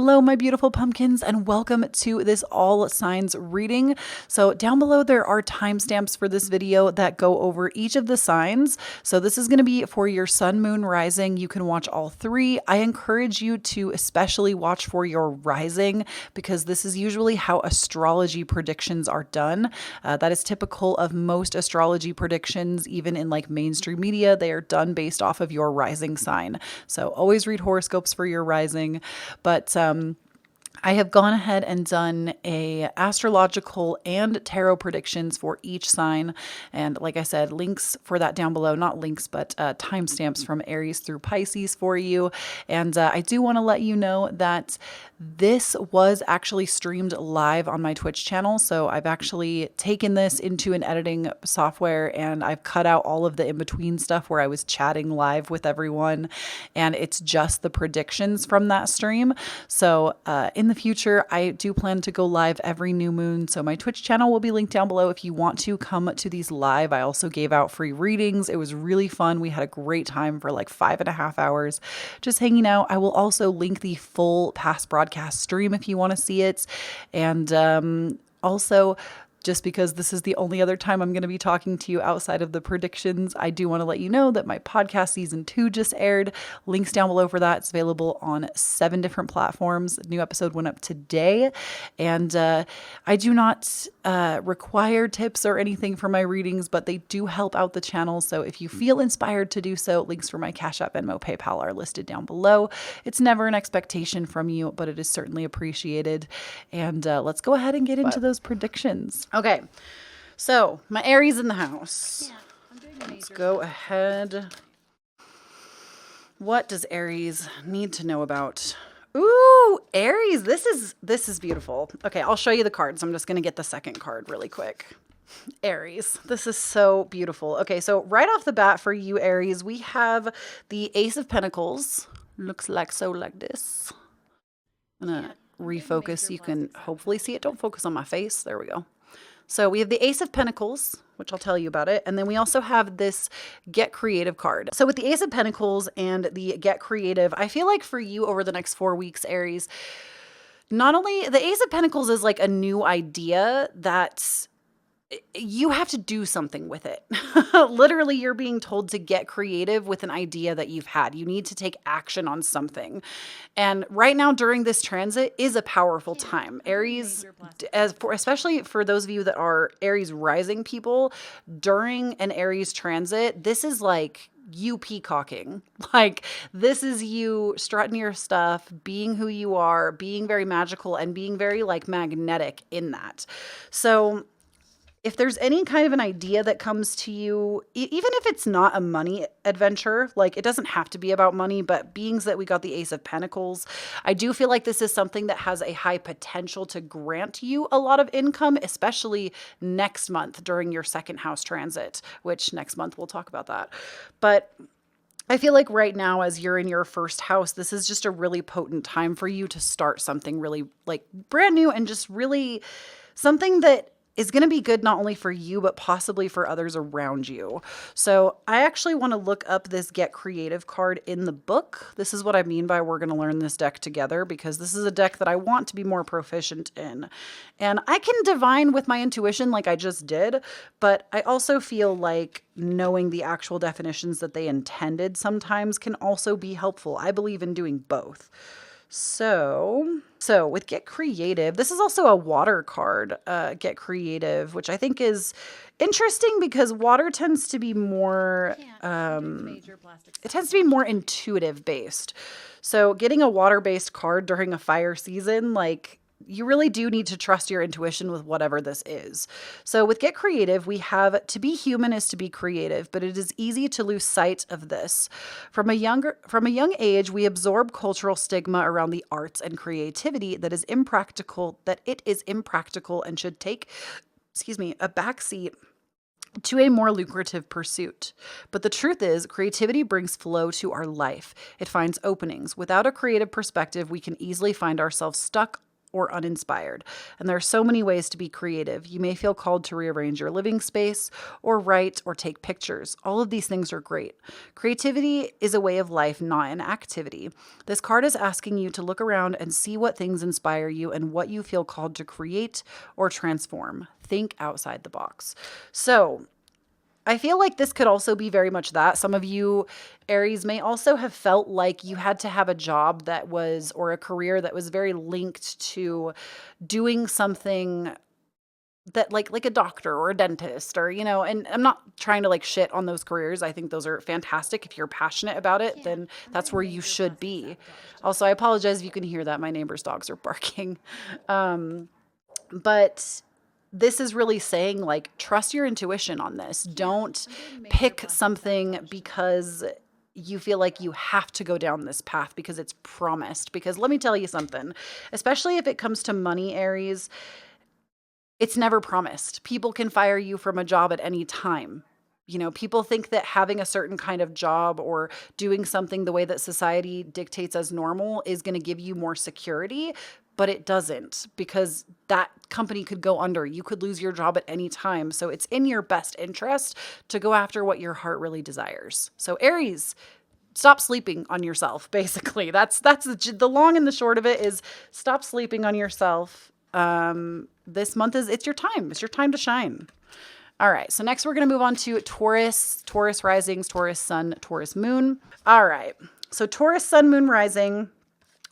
Hello, my beautiful pumpkins, and welcome to this all signs reading. So down below, there are timestamps for this video that go over each of the signs. So this is going to be for your sun, moon, rising. You can watch all three. I encourage you to especially watch for your rising because this is usually how astrology predictions are done. That is typical of most astrology predictions, even in like mainstream media. They are done based off of your rising sign. So always read horoscopes for your rising. But I have gone ahead and done a astrological and tarot predictions for each sign. And like I said, links for that down below, not links, but timestamps from Aries through Pisces for you. And I do want to let you know that this was actually streamed live on my Twitch channel. So I've actually taken this into an editing software and I've cut out all of the in-between stuff where I was chatting live with everyone. And it's just the predictions from that stream. So in the future, I do plan to go live every new moon. So my Twitch channel will be linked down below if you want to come to these live. I also gave out free readings. It was really fun. We had a great time for like 5.5 hours just hanging out. I will also link the full past broadcast stream if you want to see it. And also, just because this is the only other time I'm going to be talking to you outside of the predictions, I do want to let you know that my podcast season 2 just aired. Links down below for that. It's available on 7 different platforms. A new episode went up today. And I do not require tips or anything for my readings, but they do help out the channel. So if you feel inspired to do so, links for my Cashapp, Venmo, PayPal are listed down below. It's never an expectation from you, but it is certainly appreciated. And let's go ahead and get into those predictions. Okay, so my Aries in the house. Let's go ahead. What does Aries need to know about? Ooh, Aries, this is beautiful. Okay, I'll show you the cards. I'm just going to get the second card really quick. Aries, this is so beautiful. Okay, so right off the bat for you, Aries, we have the Ace of Pentacles. Looks like this. I'm going to refocus. You can hopefully see it. Don't focus on my face. There we go. So we have the Ace of Pentacles, which I'll tell you about it. And then we also have this Get Creative card. So with the Ace of Pentacles and the Get Creative, I feel like for you over the next 4 weeks, Aries, not only the Ace of Pentacles is like a new idea that you have to do something with it. Literally, you're being told to get creative with an idea that you've had. You need to take action on something. And right now during this transit is a powerful time. Aries, especially for those of you that are Aries rising people, during an Aries transit, this is like you peacocking. Like this is you strutting your stuff, being who you are, being very magical and being very like magnetic in that. So if there's any kind of an idea that comes to you, even if it's not a money adventure, like it doesn't have to be about money, but being that we got the Ace of Pentacles, I do feel like this is something that has a high potential to grant you a lot of income, especially next month during your second house transit, which next month we'll talk about that. But I feel like right now, as you're in your first house, this is just a really potent time for you to start something really like brand new and just really something that is going to be good not only for you, but possibly for others around you. So I actually want to look up this Get Creative card in the book. This is what I mean by we're going to learn this deck together, because this is a deck that I want to be more proficient in. And I can divine with my intuition like I just did, but I also feel like knowing the actual definitions that they intended sometimes can also be helpful. I believe in doing both. So with Get Creative, this is also a water card, Get Creative, which I think is interesting because water tends to be more, it tends to be more intuitive based. So getting a water-based card during a fire season, like you really do need to trust your intuition with whatever this is. So with Get Creative, we have to be human is to be creative, but it is easy to lose sight of this. From a young age, we absorb cultural stigma around the arts and creativity that it is impractical and should take, a backseat to a more lucrative pursuit. But the truth is, creativity brings flow to our life. It finds openings. Without a creative perspective, we can easily find ourselves stuck or uninspired. And there are so many ways to be creative. You may feel called to rearrange your living space or write or take pictures. All of these things are great. Creativity is a way of life, not an activity. This card is asking you to look around and see what things inspire you and what you feel called to create or transform. Think outside the box. So I feel like this could also be very much that. Some of you, Aries, may also have felt like you had to have a job that was, or a career that was very linked to doing something that like a doctor or a dentist or, and I'm not trying to like shit on those careers. I think those are fantastic. If you're passionate about it, then that's where you should be. Also, I apologize if you can hear that. My neighbor's dogs are barking. But this is really saying, like, trust your intuition on this. Don't pick something because you feel like you have to go down this path because it's promised. Because let me tell you something, especially if it comes to money, Aries, it's never promised. People can fire you from a job at any time. People think that having a certain kind of job or doing something the way that society dictates as normal is going to give you more security, but it doesn't, because that company could go under. You could lose your job at any time. So it's in your best interest to go after what your heart really desires. So Aries, stop sleeping on yourself, basically. That's the long and the short of it is stop sleeping on yourself. This month it's your time. It's your time to shine. All right, so next we're going to move on to Taurus, Taurus risings, Taurus sun, Taurus moon. All right, so Taurus sun, moon rising.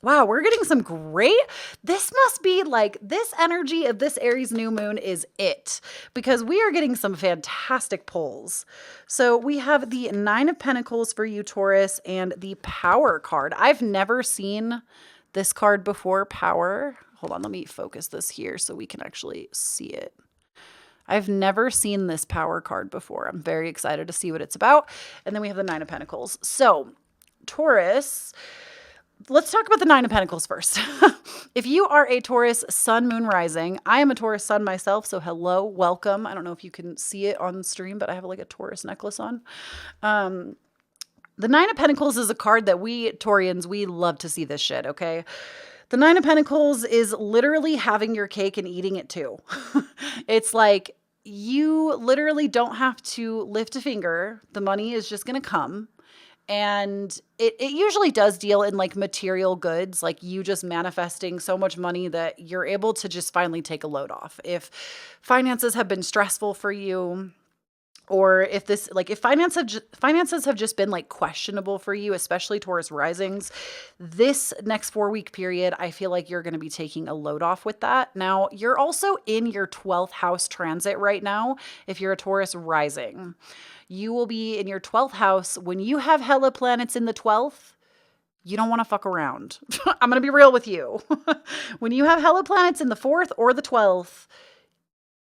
Wow, we're getting some great, this must be like, this energy of this Aries new moon is it, because we are getting some fantastic pulls. So we have the Nine of Pentacles for you, Taurus, and the Power card. I've never seen this card before, Power. Hold on, let me focus this here so we can actually see it. I've never seen this Power card before. I'm very excited to see what it's about. And then we have the Nine of Pentacles. So Taurus, let's talk about the Nine of Pentacles first. If you are a Taurus sun, moon, rising, I am a Taurus sun myself. So hello, welcome. I don't know if you can see it on stream, but I have like a Taurus necklace on. The Nine of Pentacles is a card that we Taurians, we love to see this shit, okay? The Nine of Pentacles is literally having your cake and eating it too. It's like you literally don't have to lift a finger. The money is just going to come. And it usually does deal in like material goods, like you just manifesting so much money that you're able to just finally take a load off. If finances have been stressful for you, or if finances have just been like questionable for you, especially Taurus risings, this next 4-week period, I feel like you're going to be taking a load off with that. Now, you're also in your 12th house transit right now. If you're a Taurus rising, you will be in your 12th house. When you have hella planets in the 12th, you don't want to fuck around. I'm going to be real with you. When you have hella planets in the 4th or the 12th,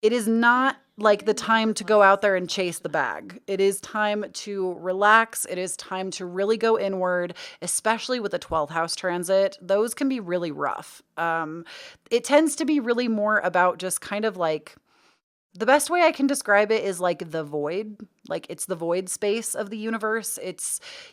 it is not like the time to go out there and chase the bag. It is time to relax. It is time to really go inward, especially with the 12th house transit. Those can be really rough. It tends to be really more about just kind of like, the best way I can describe it is like the void. Like it's the void space of the universe.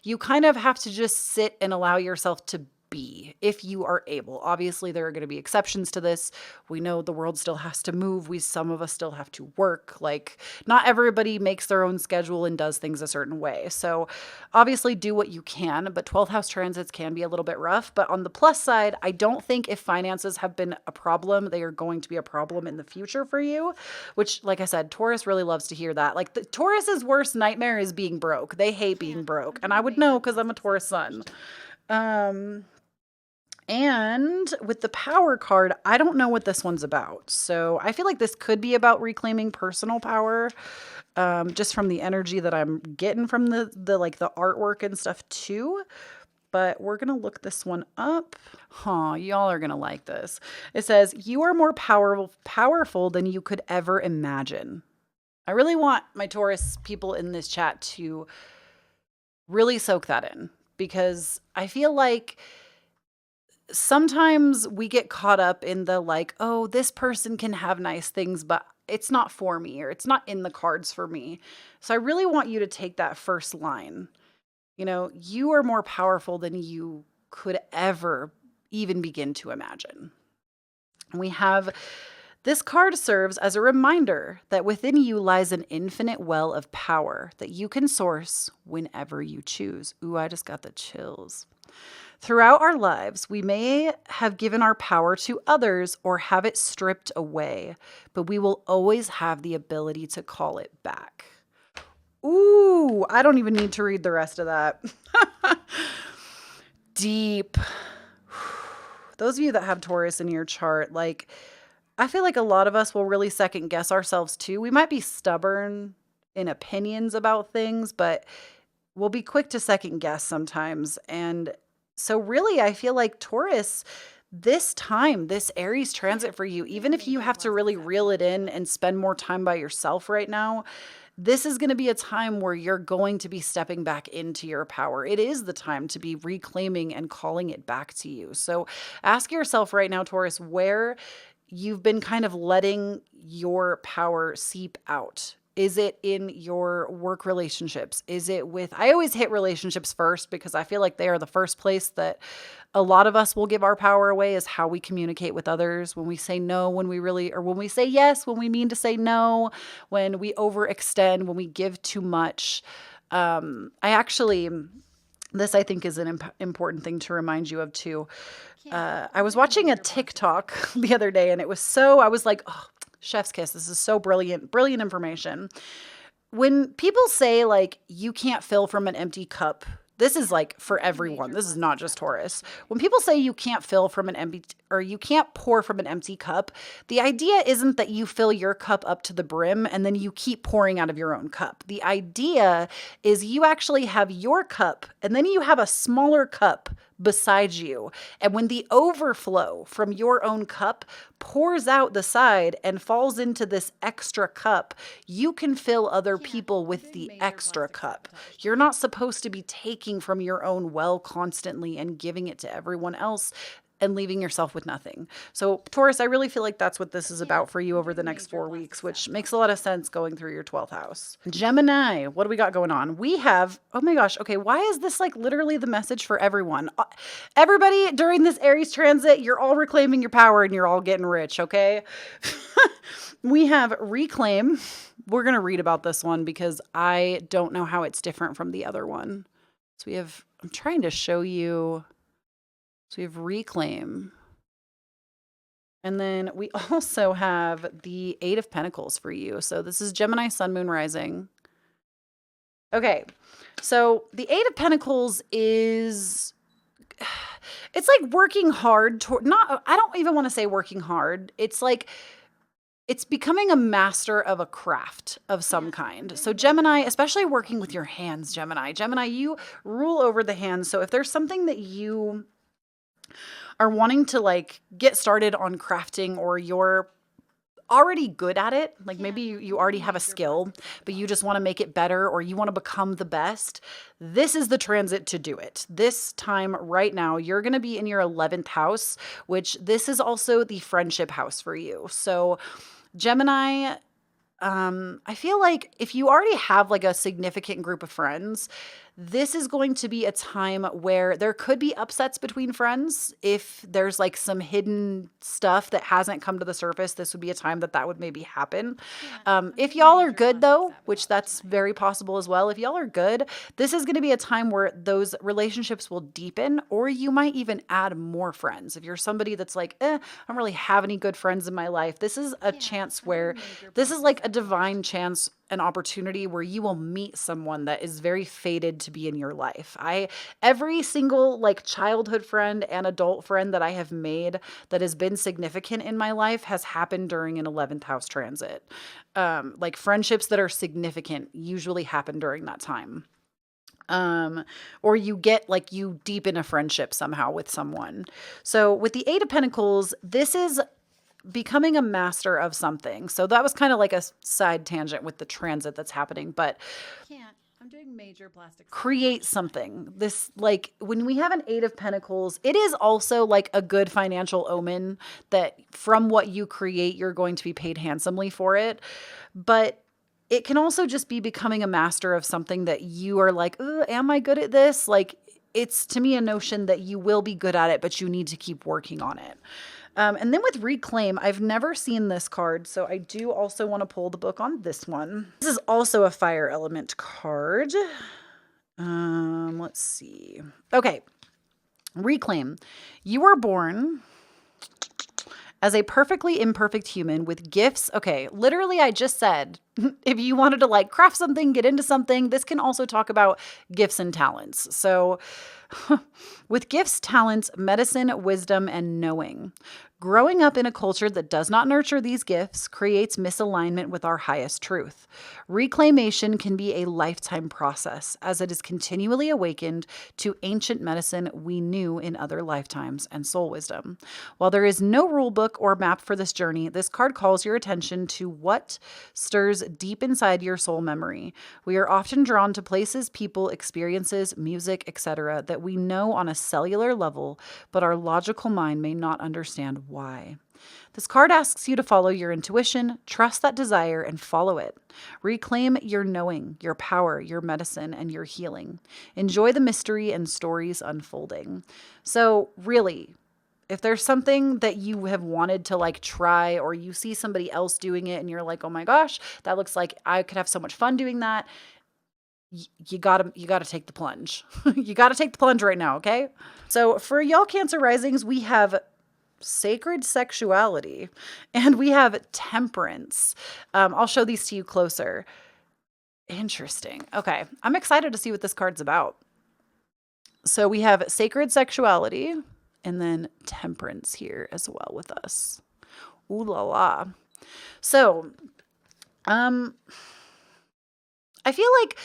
You kind of have to just sit and allow yourself to be, if you are able. Obviously, there are going to be exceptions to this. We know the world still has to move. Some of us still have to work. Like not everybody makes their own schedule and does things a certain way. So obviously do what you can, but 12th house transits can be a little bit rough. But on the plus side, I don't think if finances have been a problem, they are going to be a problem in the future for you, which like I said, Taurus really loves to hear that. Like the Taurus's worst nightmare is being broke. They hate being broke. And I would know because I'm a Taurus sun. And with the Power card, I don't know what this one's about. So I feel like this could be about reclaiming personal power, just from the energy that I'm getting from the artwork and stuff too. But we're going to look this one up. Y'all are going to like this. It says, you are more powerful than you could ever imagine. I really want my Taurus people in this chat to really soak that in, because I feel like sometimes we get caught up in the like, oh, this person can have nice things, but it's not for me, or it's not in the cards for me. So I really want you to take that first line. You are more powerful than you could ever even begin to imagine. We have this card serves as a reminder that within you lies an infinite well of power that you can source whenever you choose. Ooh, I just got the chills. Throughout our lives, we may have given our power to others or have it stripped away, but we will always have the ability to call it back. Ooh, I don't even need to read the rest of that. Deep. Those of you that have Taurus in your chart, like, I feel like a lot of us will really second guess ourselves too. We might be stubborn in opinions about things, but we'll be quick to second guess sometimes. And so really, I feel like Taurus, this time, this Aries transit for you, even if you have to really reel it in and spend more time by yourself right now, this is going to be a time where you're going to be stepping back into your power. It is the time to be reclaiming and calling it back to you. So ask yourself right now, Taurus, where you've been kind of letting your power seep out. Is it in your work relationships? Is it with, I always hit relationships first because I feel like they are the first place that a lot of us will give our power away, is how we communicate with others. When we say no, when we really, or when we say yes, when we mean to say no, when we overextend, when we give too much. This I think is an important thing to remind you of too. I was watching a TikTok the other day and I was like, oh, chef's kiss. This is so brilliant, brilliant information. When people say like, you can't fill from an empty cup, this is like for everyone. This is not just Taurus. When people say you can't fill from an empty, or you can't pour from an empty cup, the idea isn't that you fill your cup up to the brim and then you keep pouring out of your own cup. The idea is you actually have your cup and then you have a smaller cup beside you. And when the overflow from your own cup pours out the side and falls into this extra cup, you can fill other people with the extra cup. You're not supposed to be taking from your own well constantly and giving it to everyone else and leaving yourself with nothing. So Taurus, I really feel like that's what this is about for you over the next 4 weeks, which makes a lot of sense going through your 12th house. Gemini, what do we got going on? We have, oh my gosh, okay, why is this like literally the message for everyone? Everybody during this Aries transit, you're all reclaiming your power and you're all getting rich, okay? We have reclaim. We're going to read about this one because I don't know how it's different from the other one. So we have, I'm trying to show you. So we have reclaim. And then we also have the 8 of Pentacles for you. So this is Gemini, Sun, Moon, Rising. Okay. So the 8 of Pentacles is, it's like working hard. I don't even want to say working hard. It's like, it's becoming a master of a craft of some kind. So Gemini, especially working with your hands, Gemini, you rule over the hands. So if there's something that you are wanting to like get started on crafting, or you're already good at it, like maybe you already have a skill, but you just want to make it better, or you want to become the best, this is the transit to do it. This time right now, you're going to be in your 11th house, which this is also the friendship house for you. So Gemini, I feel like if you already have like a significant group of friends, this is going to be a time where there could be upsets between friends. If there's like some hidden stuff that hasn't come to the surface, this would be a time that would maybe happen. If y'all are good though, which that's very possible as well. If y'all are good, this is going to be a time where those relationships will deepen, or you might even add more friends. If you're somebody that's like, I don't really have any good friends in my life, this is a chance where this is like a divine chance, an opportunity where you will meet someone that is very fated to be in your life. Every single like childhood friend and adult friend that I have made that has been significant in my life has happened during an 11th house transit. Like friendships that are significant usually happen during that time. Or you get like you deepen a friendship somehow with someone. So with the 8 of Pentacles, this is becoming a master of something. So that was kind of like a side tangent with the transit that's happening, but I'm doing major plastic. Create something. This, like when we have an 8 of Pentacles, it is also like a good financial omen that from what you create, you're going to be paid handsomely for it. But it can also just be becoming a master of something that you are like, am I good at this? Like it's to me a notion that you will be good at it, but you need to keep working on it. And then with Reclaim, I've never seen this card, so I do also want to pull the book on this one. This is also a fire element card. Let's see. Okay. Reclaim. You were born as a perfectly imperfect human with gifts. Okay, literally I just said, if you wanted to like craft something, get into something, this can also talk about gifts and talents. So with gifts, talents, medicine, wisdom, and knowing. Growing up in a culture that does not nurture these gifts creates misalignment with our highest truth. Reclamation can be a lifetime process as it is continually awakened to ancient medicine we knew in other lifetimes and soul wisdom. While there is no rule book or map for this journey, this card calls your attention to what stirs deep inside your soul memory. We are often drawn to places, people, experiences, music, etc. that we know on a cellular level, but our logical mind may not understand why. This card asks you to follow your intuition, trust that desire, and follow it. Reclaim your knowing, your power, your medicine, and your healing. Enjoy the mystery and stories unfolding. So really, if there's something that you have wanted to like try, or you see somebody else doing it and you're like, oh my gosh, that looks like I could have so much fun doing that, you gotta take the plunge. You gotta take the plunge right now, okay? So for y'all Cancer risings, we have sacred sexuality and we have temperance. I'll show these to you closer. Interesting. Okay, I'm excited to see what this card's about. So we have sacred sexuality and then temperance here as well with us. Ooh la la. So, I feel like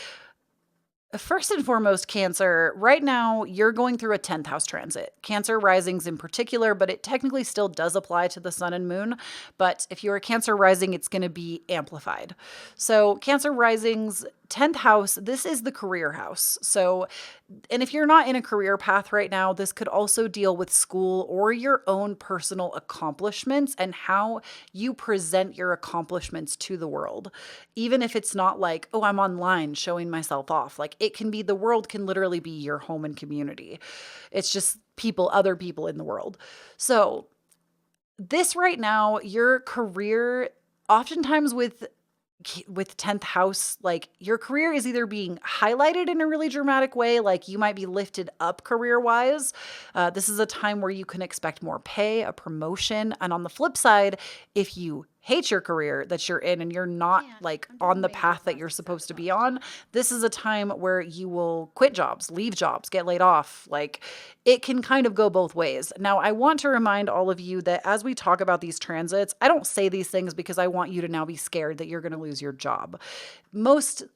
first and foremost, Cancer, right now you're going through a 10th house transit. Cancer risings in particular, but it technically still does apply to the sun and moon. But if you're a Cancer rising, it's going to be amplified. So Cancer risings, 10th house, this is the career house. So, and if you're not in a career path right now, this could also deal with school or your own personal accomplishments and how you present your accomplishments to the world. Even if it's not like, oh, I'm online showing myself off. Like it can be, the world can literally be your home and community. It's just people, other people in the world. So this right now, your career, oftentimes with 10th house, like your career is either being highlighted in a really dramatic way, like you might be lifted up career wise. This is a time where you can expect more pay, a promotion. And on the flip side, if you hate your career that you're in and you're not like on the path that you're supposed to be on, this is a time where you will quit jobs, leave jobs, get laid off. Like it can kind of go both ways. Now, I want to remind all of you that as we talk about these transits, I don't say these things because I want you to now be scared that you're going to lose your job.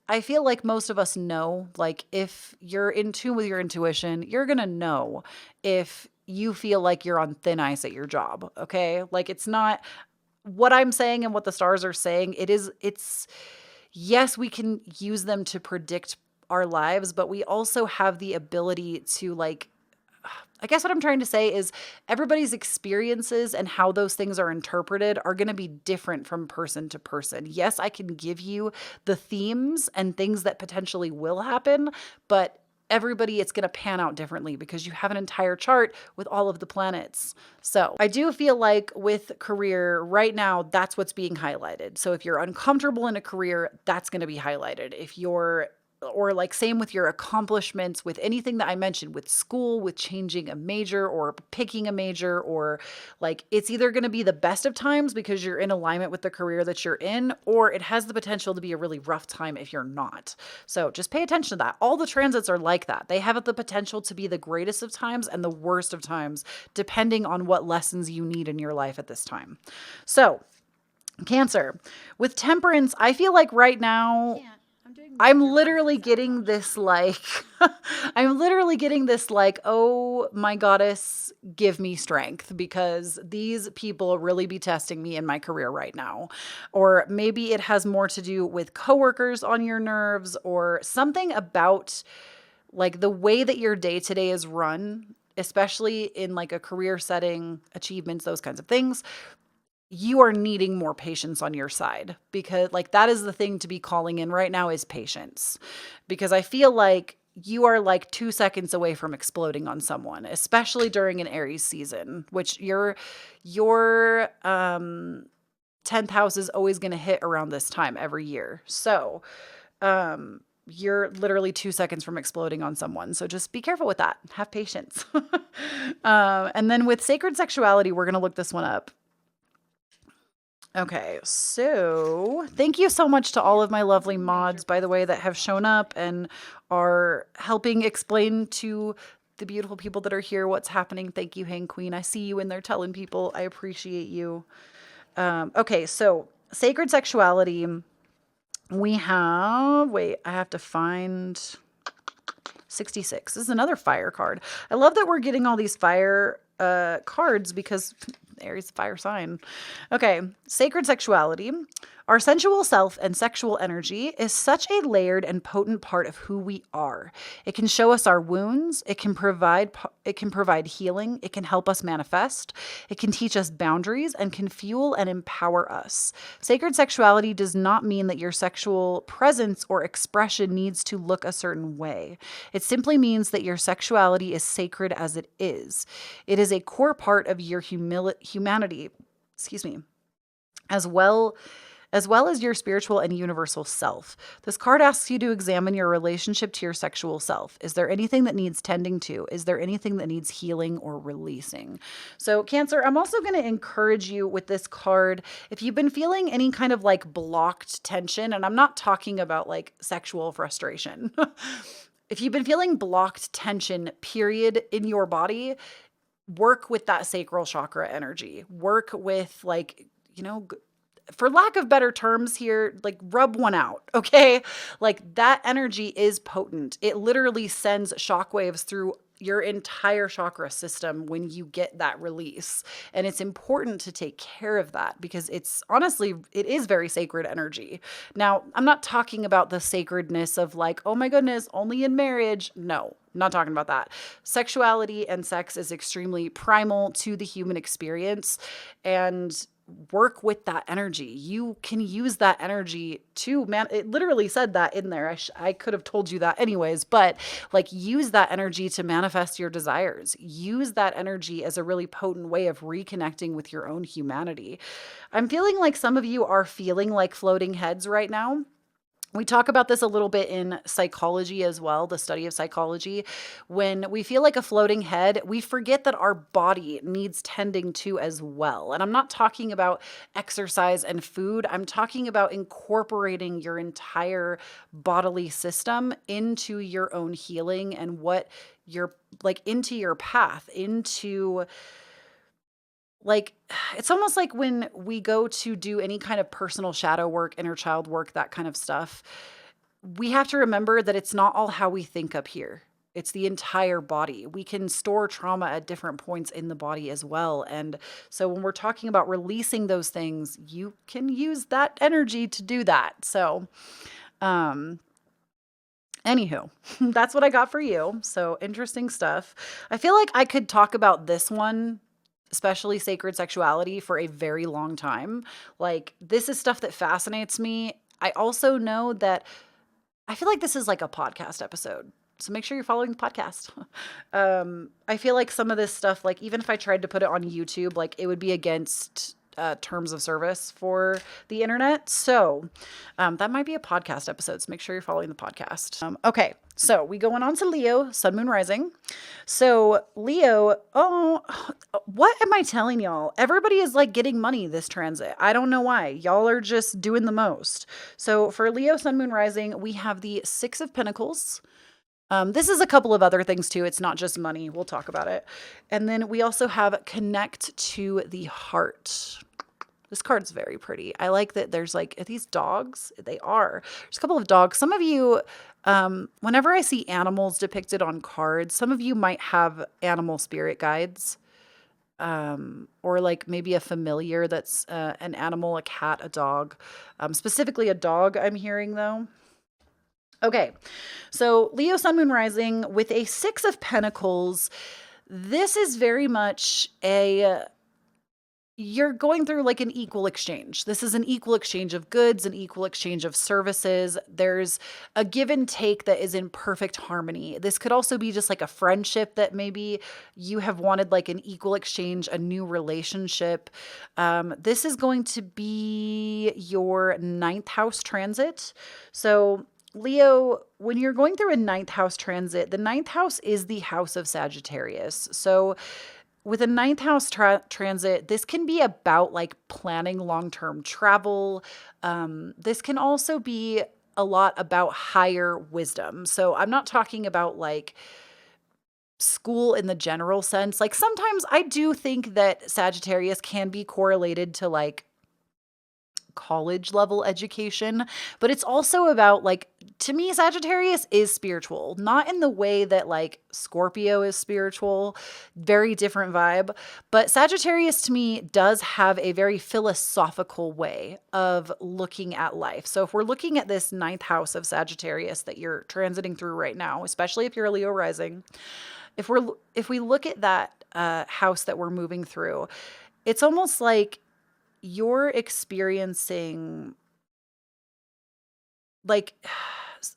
I feel like most of us know, like if you're in tune with your intuition, you're going to know if you feel like you're on thin ice at your job. Okay. Like it's not what I'm saying and what the stars are saying. It's yes, we can use them to predict our lives, but we also have the ability to like, I guess what I'm trying to say is everybody's experiences and how those things are interpreted are going to be different from person to person. Yes, I can give you the themes and things that potentially will happen, but everybody, it's going to pan out differently because you have an entire chart with all of the planets. So I do feel like with career right now, that's what's being highlighted. So if you're uncomfortable in a career, that's going to be highlighted. If you're, or like same with your accomplishments, with anything that I mentioned, with school, with changing a major or picking a major, or like it's either going to be the best of times because you're in alignment with the career that you're in, or it has the potential to be a really rough time if you're not. So just pay attention to that. All the transits are like that. They have the potential to be the greatest of times and the worst of times, depending on what lessons you need in your life at this time. So Cancer, with temperance, I feel like right now, I'm literally getting this like, oh my goddess, give me strength because these people really be testing me in my career right now. Or maybe it has more to do with coworkers on your nerves or something about like the way that your day to day is run, especially in like a career setting, achievements, those kinds of things. You are needing more patience on your side because like that is the thing to be calling in right now is patience. Because I feel like you are like 2 seconds away from exploding on someone, especially during an Aries season, which your 10th house is always going to hit around this time every year. So, you're literally 2 seconds from exploding on someone. So just be careful with that. Have patience. And then with sacred sexuality, we're going to look this one up. Okay, so thank you so much to all of my lovely mods, by the way, that have shown up and are helping explain to the beautiful people that are here what's happening. Thank you, Hang Queen. I see you in there telling people. I appreciate you. Okay, so sacred sexuality. We have, wait, I have to find 66. This is another fire card. I love that we're getting all these fire cards because Aries fire sign. Okay, sacred sexuality. Our sensual self and sexual energy is such a layered and potent part of who we are. It can show us our wounds. It can provide healing. It can help us manifest. It can teach us boundaries and can fuel and empower us. Sacred sexuality does not mean that your sexual presence or expression needs to look a certain way. It simply means that your sexuality is sacred as it is. It is a core part of your humanity, as well as your spiritual and universal self. This card asks you to examine your relationship to your sexual self. Is there anything that needs tending to? Is there anything that needs healing or releasing? So Cancer, I'm also going to encourage you with this card. If you've been feeling any kind of like blocked tension, and I'm not talking about like sexual frustration. If you've been feeling blocked tension, period, in your body, work with that sacral chakra energy. Work with like, for lack of better terms here, like rub one out, okay? Like that energy is potent. It literally sends shockwaves through your entire chakra system when you get that release. And it's important to take care of that because it is very sacred energy. Now, I'm not talking about the sacredness of like, oh my goodness, only in marriage. No, I'm not talking about that. Sexuality and sex is extremely primal to the human experience, and work with that energy. You can use that energy to it literally said that in there. I could have told you that anyways, but like use that energy to manifest your desires. Use that energy as a really potent way of reconnecting with your own humanity. I'm feeling like some of you are feeling like floating heads right now. We talk about this a little bit in psychology as well, the study of psychology. When we feel like a floating head, we forget that our body needs tending to as well. And I'm not talking about exercise and food. I'm talking about incorporating your entire bodily system into your own healing and what you're like into your path, into like, it's almost like when we go to do any kind of personal shadow work, inner child work, that kind of stuff, we have to remember that it's not all how we think up here. It's the entire body. We can store trauma at different points in the body as well. And so when we're talking about releasing those things, you can use that energy to do that. So, anywho, that's what I got for you. So interesting stuff. I feel like I could talk about this one, especially sacred sexuality, for a very long time. Like, this is stuff that fascinates me. I also know that I feel like this is like a podcast episode. So make sure you're following the podcast. I feel like some of this stuff, like even if I tried to put it on YouTube, like it would be against terms of service for the internet. So that might be a podcast episode. So make sure you're following the podcast. Okay. So we going on to Leo, Sun, Moon, Rising. So Leo, what am I telling y'all? Everybody is like getting money this transit. I don't know why. Y'all are just doing the most. So for Leo, Sun, Moon, Rising, we have the Six of Pentacles. This is a couple of other things too. It's not just money. We'll talk about it. And then we also have Connect to the Heart. This card's very pretty. I like that there's like, are these dogs? They are. There's a couple of dogs. Some of you, whenever I see animals depicted on cards, some of you might have animal spirit guides. Or like maybe a familiar that's an animal, a cat, a dog. Specifically a dog I'm hearing though. Okay, so Leo, Sun, Moon, Rising with a Six of Pentacles. This is very much you're going through like an equal exchange. This is an equal exchange of goods, an equal exchange of services. There's a give and take that is in perfect harmony. This could also be just like a friendship that maybe you have wanted like an equal exchange, a new relationship. This is going to be your ninth house transit. So Leo, when you're going through a ninth house transit, the ninth house is the house of Sagittarius. So with a ninth house transit, this can be about like planning long-term travel. This can also be a lot about higher wisdom. So I'm not talking about like school in the general sense. Like sometimes I do think that Sagittarius can be correlated to like college level education, but it's also about like, to me, Sagittarius is spiritual, not in the way that like Scorpio is spiritual, very different vibe. But Sagittarius to me does have a very philosophical way of looking at life. So if we're looking at this ninth house of Sagittarius that you're transiting through right now, especially if you're a Leo rising, if we look at that house that we're moving through, it's almost like you're experiencing like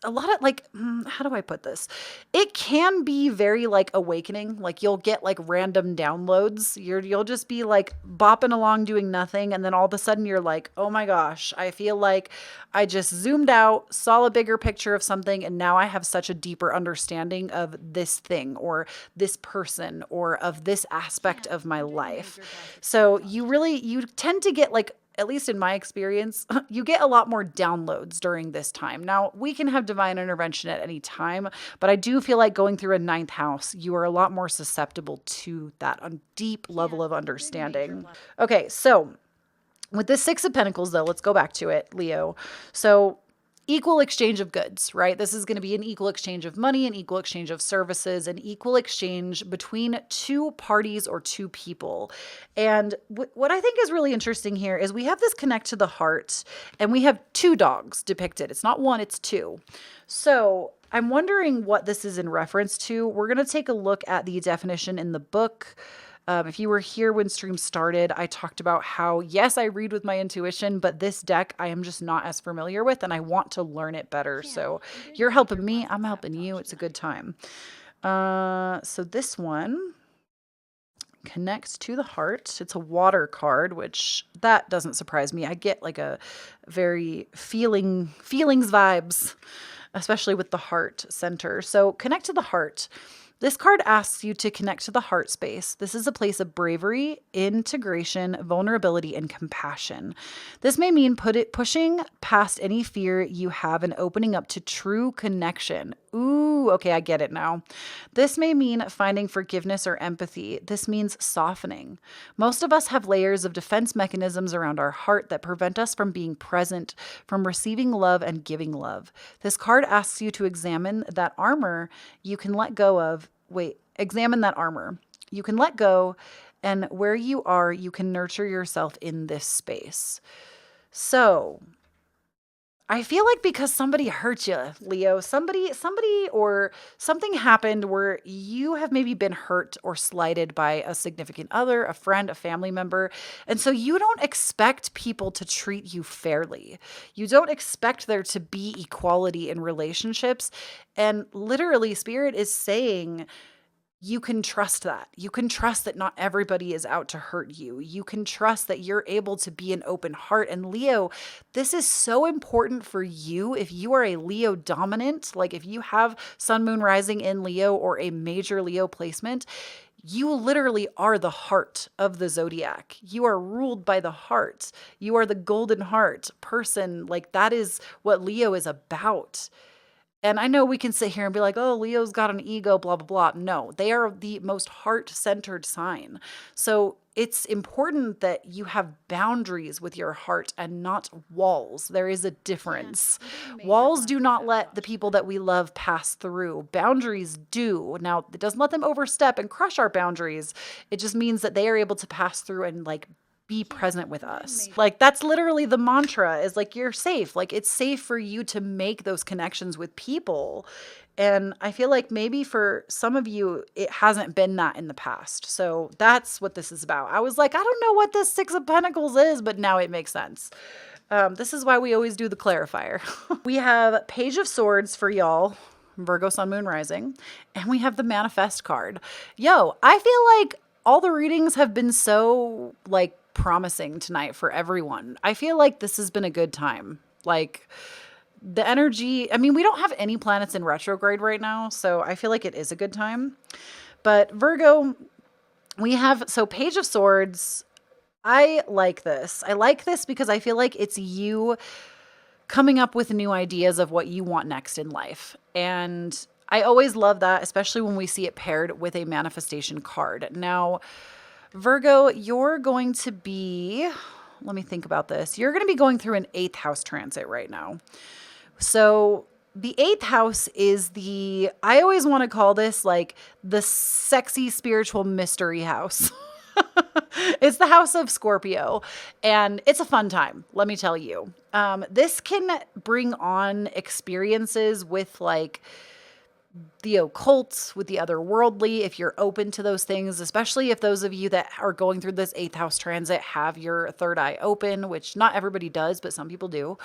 a lot of like, how do I put this? It can be very like awakening. Like you'll get like random downloads. You'll just be like bopping along doing nothing. And then all of a sudden you're like, oh my gosh, I feel like I just zoomed out, saw a bigger picture of something. And now I have such a deeper understanding of this thing or this person or of this aspect of my life. So you tend to get like, at least in my experience, you get a lot more downloads during this time. Now, we can have divine intervention at any time, but I do feel like going through a ninth house, you are a lot more susceptible to that deep level of understanding. Okay, so with the Six of Pentacles, though, let's go back to it, Leo. So equal exchange of goods, right? This is going to be an equal exchange of money, an equal exchange of services, an equal exchange between two parties or two people. And what I think is really interesting here is we have this connect to the heart and we have two dogs depicted. It's not one, it's two. So I'm wondering what this is in reference to. We're going to take a look at the definition in the book. If you were here when stream started, I talked about how, yes, I read with my intuition, but this deck I am just not as familiar with and I want to learn it better. So you're helping me, I'm helping you. It's a good time. So this one connects to the heart. It's a water card, which that doesn't surprise me. I get like a very feelings vibes, especially with the heart center. So connect to the heart. This card asks you to connect to the heart space. This is a place of bravery, integration, vulnerability, and compassion. This may mean pushing past any fear you have and opening up to true connection. Ooh, okay, I get it now. This may mean finding forgiveness or empathy. This means softening. Most of us have layers of defense mechanisms around our heart that prevent us from being present, from receiving love and giving love. This card asks you to examine that armor you can let go of. Examine that armor. You can let go, and where you are, you can nurture yourself in this space. So I feel like because somebody hurt you, Leo, somebody or something happened where you have maybe been hurt or slighted by a significant other, a friend, a family member. And so you don't expect people to treat you fairly. You don't expect there to be equality in relationships. And literally, Spirit is saying, you can trust that. You can trust that not everybody is out to hurt you. You can trust that you're able to be an open heart. And Leo, this is so important for you. If you are a Leo dominant, like if you have Sun, Moon, Rising in Leo or a major Leo placement, you literally are the heart of the zodiac. You are ruled by the heart. You are the golden heart person. Like that is what Leo is about. And I know we can sit here and be like, oh, Leo's got an ego, blah, blah, blah. No, they are the most heart-centered sign. So it's important that you have boundaries with your heart and not walls. There is a difference. Walls do not let the people that we love pass through. Boundaries do. Now, it doesn't let them overstep and crush our boundaries. It just means that they are able to pass through and like be present with us. Like that's literally the mantra, is like, you're safe. Like it's safe for you to make those connections with people. And I feel like maybe for some of you, it hasn't been that in the past. So that's what this is about. I was like, I don't know what this Six of Pentacles is, but now it makes sense. This is why we always do the clarifier. We have Page of Swords for y'all, Virgo, Sun, Moon, Rising. And we have the Manifest card. Yo, I feel like all the readings have been so like promising tonight for everyone. I feel like this has been a good time. Like the energy, I mean, we don't have any planets in retrograde right now, so I feel like it is a good time. But Virgo, we have, so Page of Swords, I like this. I like this because I feel like it's you coming up with new ideas of what you want next in life. And I always love that, especially when we see it paired with a manifestation card. Now, Virgo, you're going to be, let me think about this. You're going to be going through an 8th house transit right now. So the 8th house is the, I always want to call this like the sexy spiritual mystery house. It's the house of Scorpio, and it's a fun time, let me tell you. This can bring on experiences with like the occult, with the otherworldly, if you're open to those things, especially if those of you that are going through this 8th house transit have your third eye open, which not everybody does, but some people do.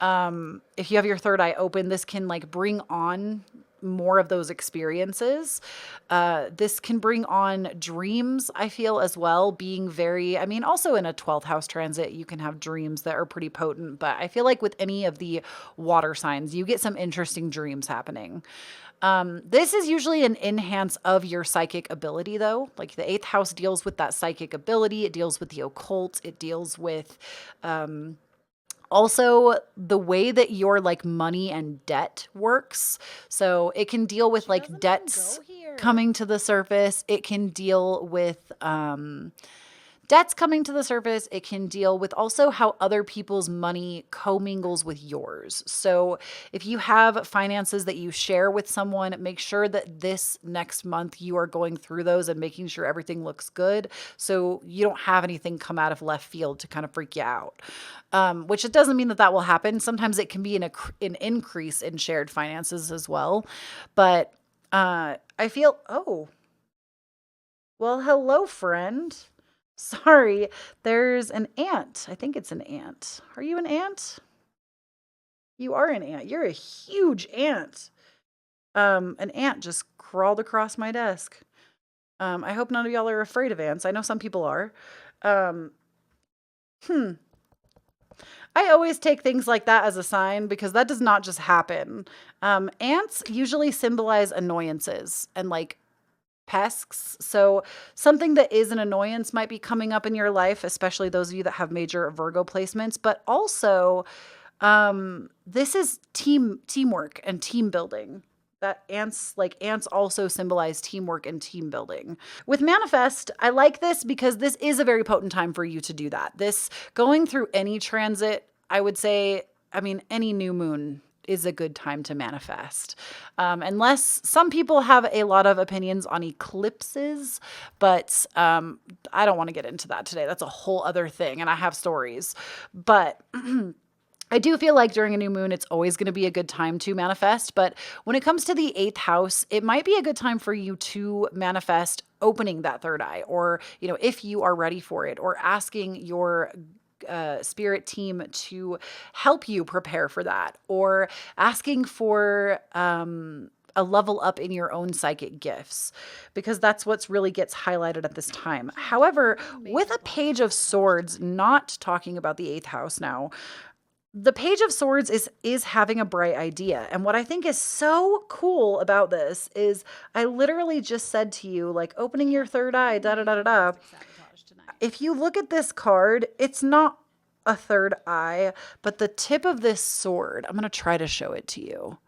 If you have your third eye open, this can like bring on more of those experiences. This can bring on dreams, I feel, as well, being very, I mean, also in a 12th house transit, you can have dreams that are pretty potent, but I feel like with any of the water signs, you get some interesting dreams happening. This is usually an enhance of your psychic ability though. Like the 8th house deals with that psychic ability. It deals with the occult. It deals with, also the way that your like money and debt works. So it can deal with like debts coming to the surface. It can deal with, debts coming to the surface. It can deal with also how other people's money commingles with yours. So if you have finances that you share with someone, make sure that this next month you are going through those and making sure everything looks good, so you don't have anything come out of left field to kind of freak you out. Which it doesn't mean that that will happen. Sometimes it can be an increase in shared finances as well. But I feel, oh, well, hello, friend. Sorry, there's an ant. I think it's an ant. Are you an ant? You are an ant. You're a huge ant. An ant just crawled across my desk. I hope none of y'all are afraid of ants. I know some people are. I always take things like that as a sign because that does not just happen. Ants usually symbolize annoyances and like pests. So something that is an annoyance might be coming up in your life, especially those of you that have major Virgo placements, but also this is teamwork and team building. That ants also symbolize teamwork and team building. With Manifest, I like this because this is a very potent time for you to do that. This going through any transit, I would say, I mean, any new moon is a good time to manifest. Unless some people have a lot of opinions on eclipses, but I don't want to get into that today. That's a whole other thing, and I have stories. But I do feel like during a new moon, it's always going to be a good time to manifest. But when it comes to the 8th house, it might be a good time for you to manifest opening that third eye, or, you know, if you are ready for it, or asking your spirit team to help you prepare for that, or asking for a level up in your own psychic gifts, because that's what's really gets highlighted at this time. However, with a Page of Swords, not talking about the 8th house now, the Page of Swords is having a bright idea. And what I think is so cool about this is I literally just said to you, like, opening your third eye, da da da da da. If you look at this card, it's not a third eye, but the tip of this sword, I'm going to try to show it to you.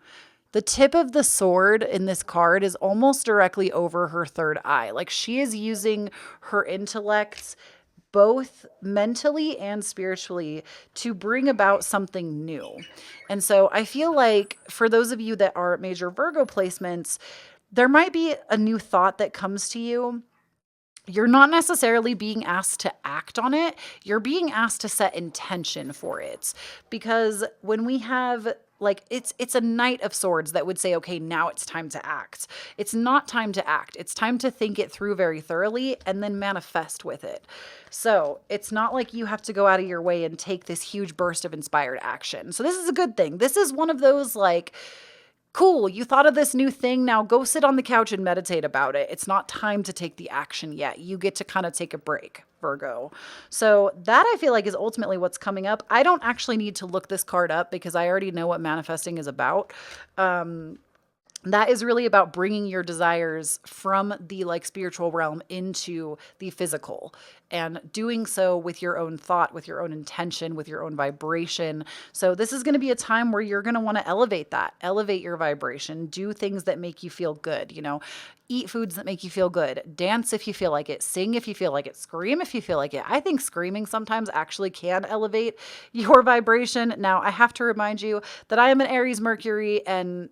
The tip of the sword in this card is almost directly over her third eye. Like she is using her intellect, both mentally and spiritually, to bring about something new. And so I feel like for those of you that are major Virgo placements, there might be a new thought that comes to you. you're not necessarily being asked to act on it. You're being asked to set intention for it. Because when we have like, it's a Knight of Swords that would say, okay, now it's time to act. It's not time to act. It's time to think it through very thoroughly and then manifest with it. So it's not like you have to go out of your way and take this huge burst of inspired action. So this is a good thing. This is one of those like, cool, you thought of this new thing. Now go sit on the couch and meditate about it. It's not time to take the action yet. You get to kind of take a break, Virgo. So that I feel like is ultimately what's coming up. I don't actually need to look this card up because I already know what manifesting is about. That is really about bringing your desires from the like spiritual realm into the physical and doing so with your own thought, with your own intention, with your own vibration. So this is going to be a time where you're going to want to elevate that, elevate your vibration, do things that make you feel good, you know, eat foods that make you feel good, dance if you feel like it, sing if you feel like it, scream if you feel like it. I think screaming sometimes actually can elevate your vibration. Now, I have to remind you that I am an Aries Mercury, and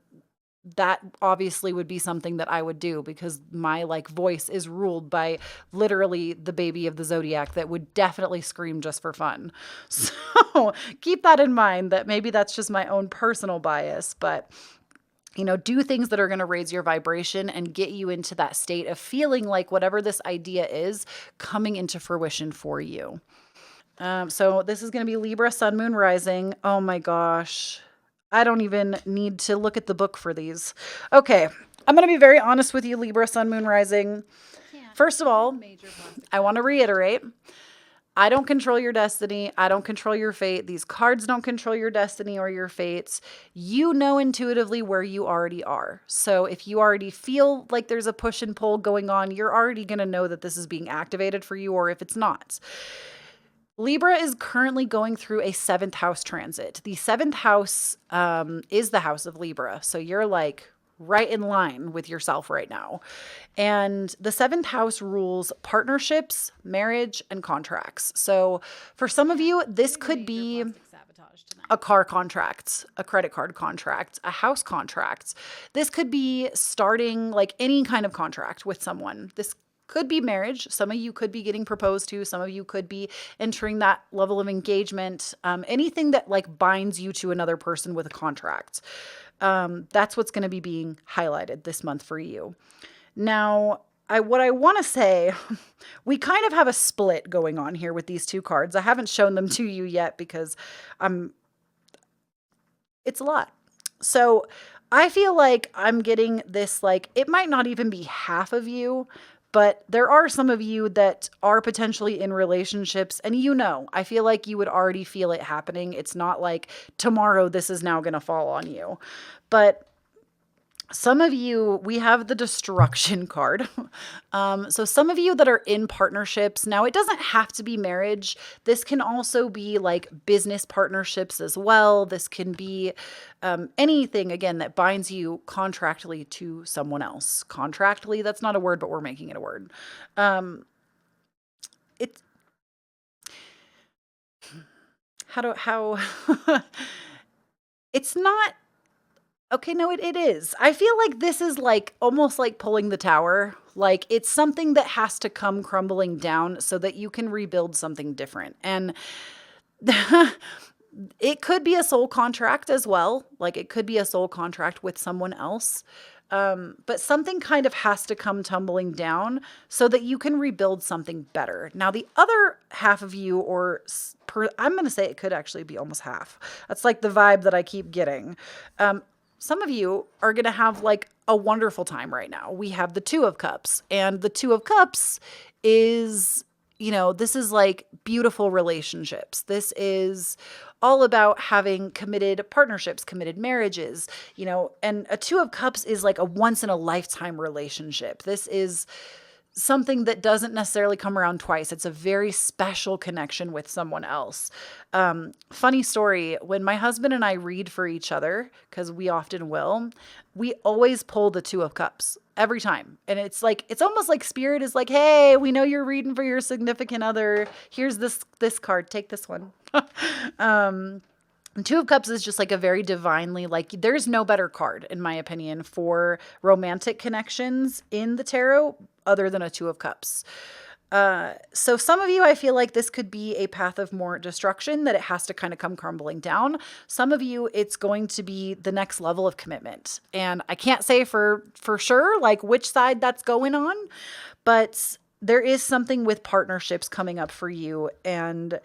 that obviously would be something that I would do because my like voice is ruled by literally the baby of the Zodiac that would definitely scream just for fun. So keep that in mind, that maybe that's just my own personal bias, but you know, do things that are going to raise your vibration and get you into that state of feeling like whatever this idea is coming into fruition for you. So this is going to be Libra, Sun, Moon, Rising. Oh my gosh. I don't even need to look at the book for these. Okay, I'm going to be very honest with you, Libra, Sun, Moon, Rising. First of all, I want to reiterate, I don't control your destiny. I don't control your fate. These cards don't control your destiny or your fates. You know intuitively where you already are. So if you already feel like there's a push and pull going on, you're already going to know that this is being activated for you, or if it's not. Libra is currently going through a 7th house transit. The 7th house is the house of Libra. So you're like right in line with yourself right now. And the 7th house rules partnerships, marriage, and contracts. So for some of you, this could be a car contract, a credit card contract, a house contract. This could be starting like any kind of contract with someone. This could be marriage. Some of you could be getting proposed to. Some of you could be entering that level of engagement. Anything that like binds you to another person with a contract. That's what's going to be being highlighted this month for you. Now, what I want to say, we kind of have a split going on here with these two cards. I haven't shown them to you yet because it's a lot. So I feel like I'm getting this, like, it might not even be half of you, but there are some of you that are potentially in relationships, and you know, I feel like you would already feel it happening. It's not like tomorrow this is now going to fall on you. But some of you, we have the destruction card. So some of you that are in partnerships, now it doesn't have to be marriage. This can also be like business partnerships as well. This can be anything, again, that binds you contractually to someone else. Contractually, that's not a word, but we're making it a word. It's it's not. Okay, no, it is. I feel like this is like almost like pulling the tower. Like it's something that has to come crumbling down so that you can rebuild something different. And it could be a soul contract as well. Like it could be a soul contract with someone else. But something kind of has to come tumbling down so that you can rebuild something better. Now, the other half of you, I'm going to say it could actually be almost half. That's like the vibe that I keep getting. Some of you are going to have like a wonderful time right now. We have the 2 of Cups, and the 2 of Cups is, you know, this is like beautiful relationships. This is all about having committed partnerships, committed marriages, you know, and a 2 of Cups is like a once in a lifetime relationship. This is something that doesn't necessarily come around twice. It's a very special connection with someone else. Funny story, when my husband and I read for each other, because we often will, we always pull the 2 of Cups every time. And it's like, it's almost like spirit is like, hey, we know you're reading for your significant other. Here's this card. Take this one. 2 of Cups is just like a very divinely, like there's no better card, in my opinion, for romantic connections in the tarot other than a 2 of Cups. So some of you, I feel like this could be a path of more destruction, that it has to kind of come crumbling down. Some of you, it's going to be the next level of commitment. And I can't say for sure, like which side that's going on, but there is something with partnerships coming up for you. And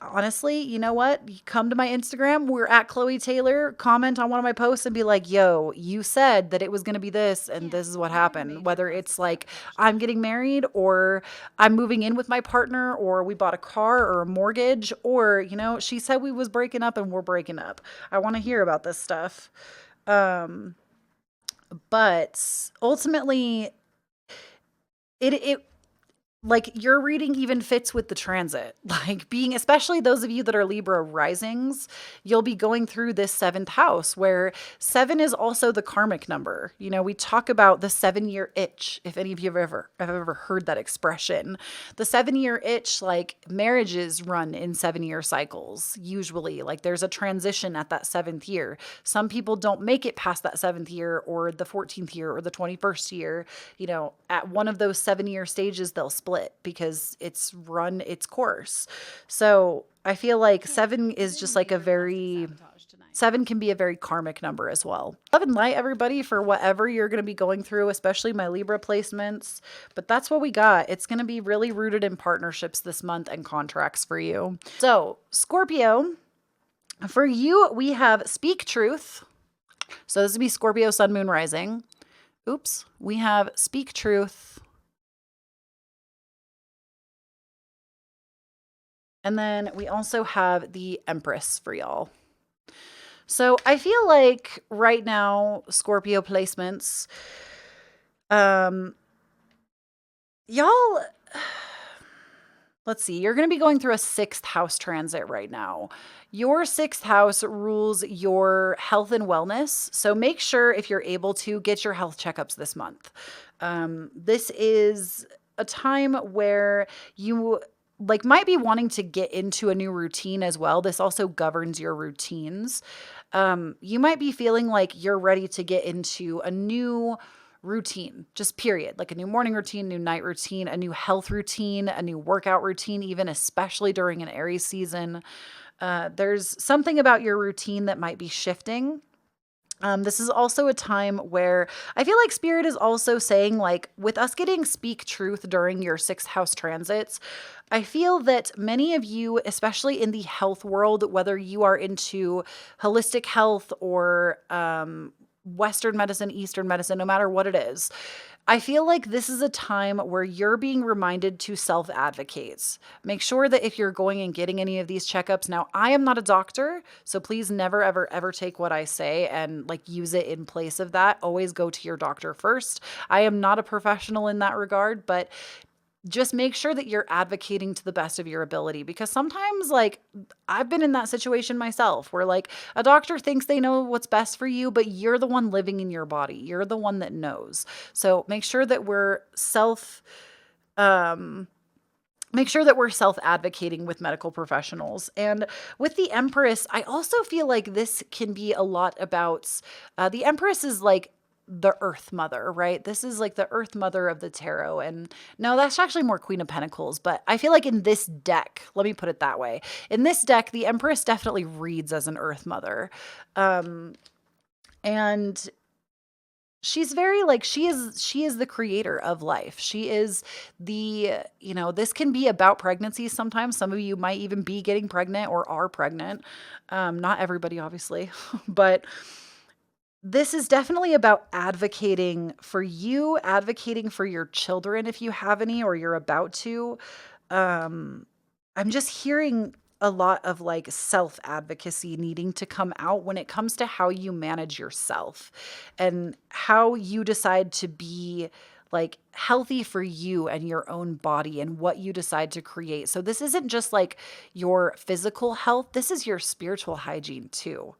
honestly, you know what? You come to my Instagram, we're at Kloee Taylor, comment on one of my posts and be like, yo, you said that it was going to be this and this is what happened. Whether it's like I'm getting married or I'm moving in with my partner or we bought a car or a mortgage or, you know, she said we was breaking up and we're breaking up. I want to hear about this stuff. But ultimately it like your reading even fits with the transit, like being, especially those of you that are Libra risings, you'll be going through this seventh house where 7 is also the karmic number. You know, we talk about the 7-year itch. If any of you have ever heard that expression, the 7-year itch, like marriages run in 7-year cycles. Usually like there's a transition at that 7th year. Some people don't make it past that 7th year or the 14th year or the 21st year. You know, at one of those 7-year stages, they'll split because it's run its course. So I feel like 7 is just like a 7 can be a very karmic number as well. Love and light, everybody, for whatever you're going to be going through, especially my Libra placements. But that's what we got. It's going to be really rooted in partnerships this month and contracts for you. So Scorpio, for you, we have Speak Truth. So this would be Scorpio, Sun, Moon, Rising. Oops. We have Speak Truth. And then we also have the Empress for y'all. So I feel like right now, Scorpio placements, y'all, let's see, you're going to be going through a 6th house transit right now. Your 6th house rules your health and wellness. So make sure, if you're able to, get your health checkups this month. This is a time where you like might be wanting to get into a new routine as well. This also governs your routines. You might be feeling like you're ready to get into a new routine, just period. Like a new morning routine, new night routine, a new health routine, a new workout routine, even especially during an Aries season. There's something about your routine that might be shifting. This is also a time where I feel like Spirit is also saying, like, with us getting Speak Truth during your 6th house transits, I feel that many of you, especially in the health world, whether you are into holistic health or Western medicine, Eastern medicine, no matter what it is, I feel like this is a time where you're being reminded to self-advocate. Make sure that if you're going and getting any of these checkups, now I am not a doctor, so please never, ever, ever take what I say and like use it in place of that. Always go to your doctor first. I am not a professional in that regard, but just make sure that you're advocating to the best of your ability, because sometimes, like, I've been in that situation myself where like a doctor thinks they know what's best for you, but you're the one living in your body. You're the one that knows. So make sure that we're self-advocating with medical professionals. And with the Empress, I also feel like this can be a lot about, the Empress is like the Earth Mother, right? This is like the Earth Mother of the tarot. And no, that's actually more Queen of Pentacles. But I feel like in this deck, let me put it that way. In this deck, the Empress definitely reads as an Earth Mother. And she's very like, she is the creator of life. She is the, you know, this can be about pregnancy sometimes. Some of you might even be getting pregnant or are pregnant. Not everybody, obviously, but this is definitely about advocating for you, advocating for your children if you have any or you're about to. I'm just hearing a lot of like self-advocacy needing to come out when it comes to how you manage yourself and how you decide to be like healthy for you and your own body and what you decide to create. So this isn't just like your physical health, this is your spiritual hygiene too.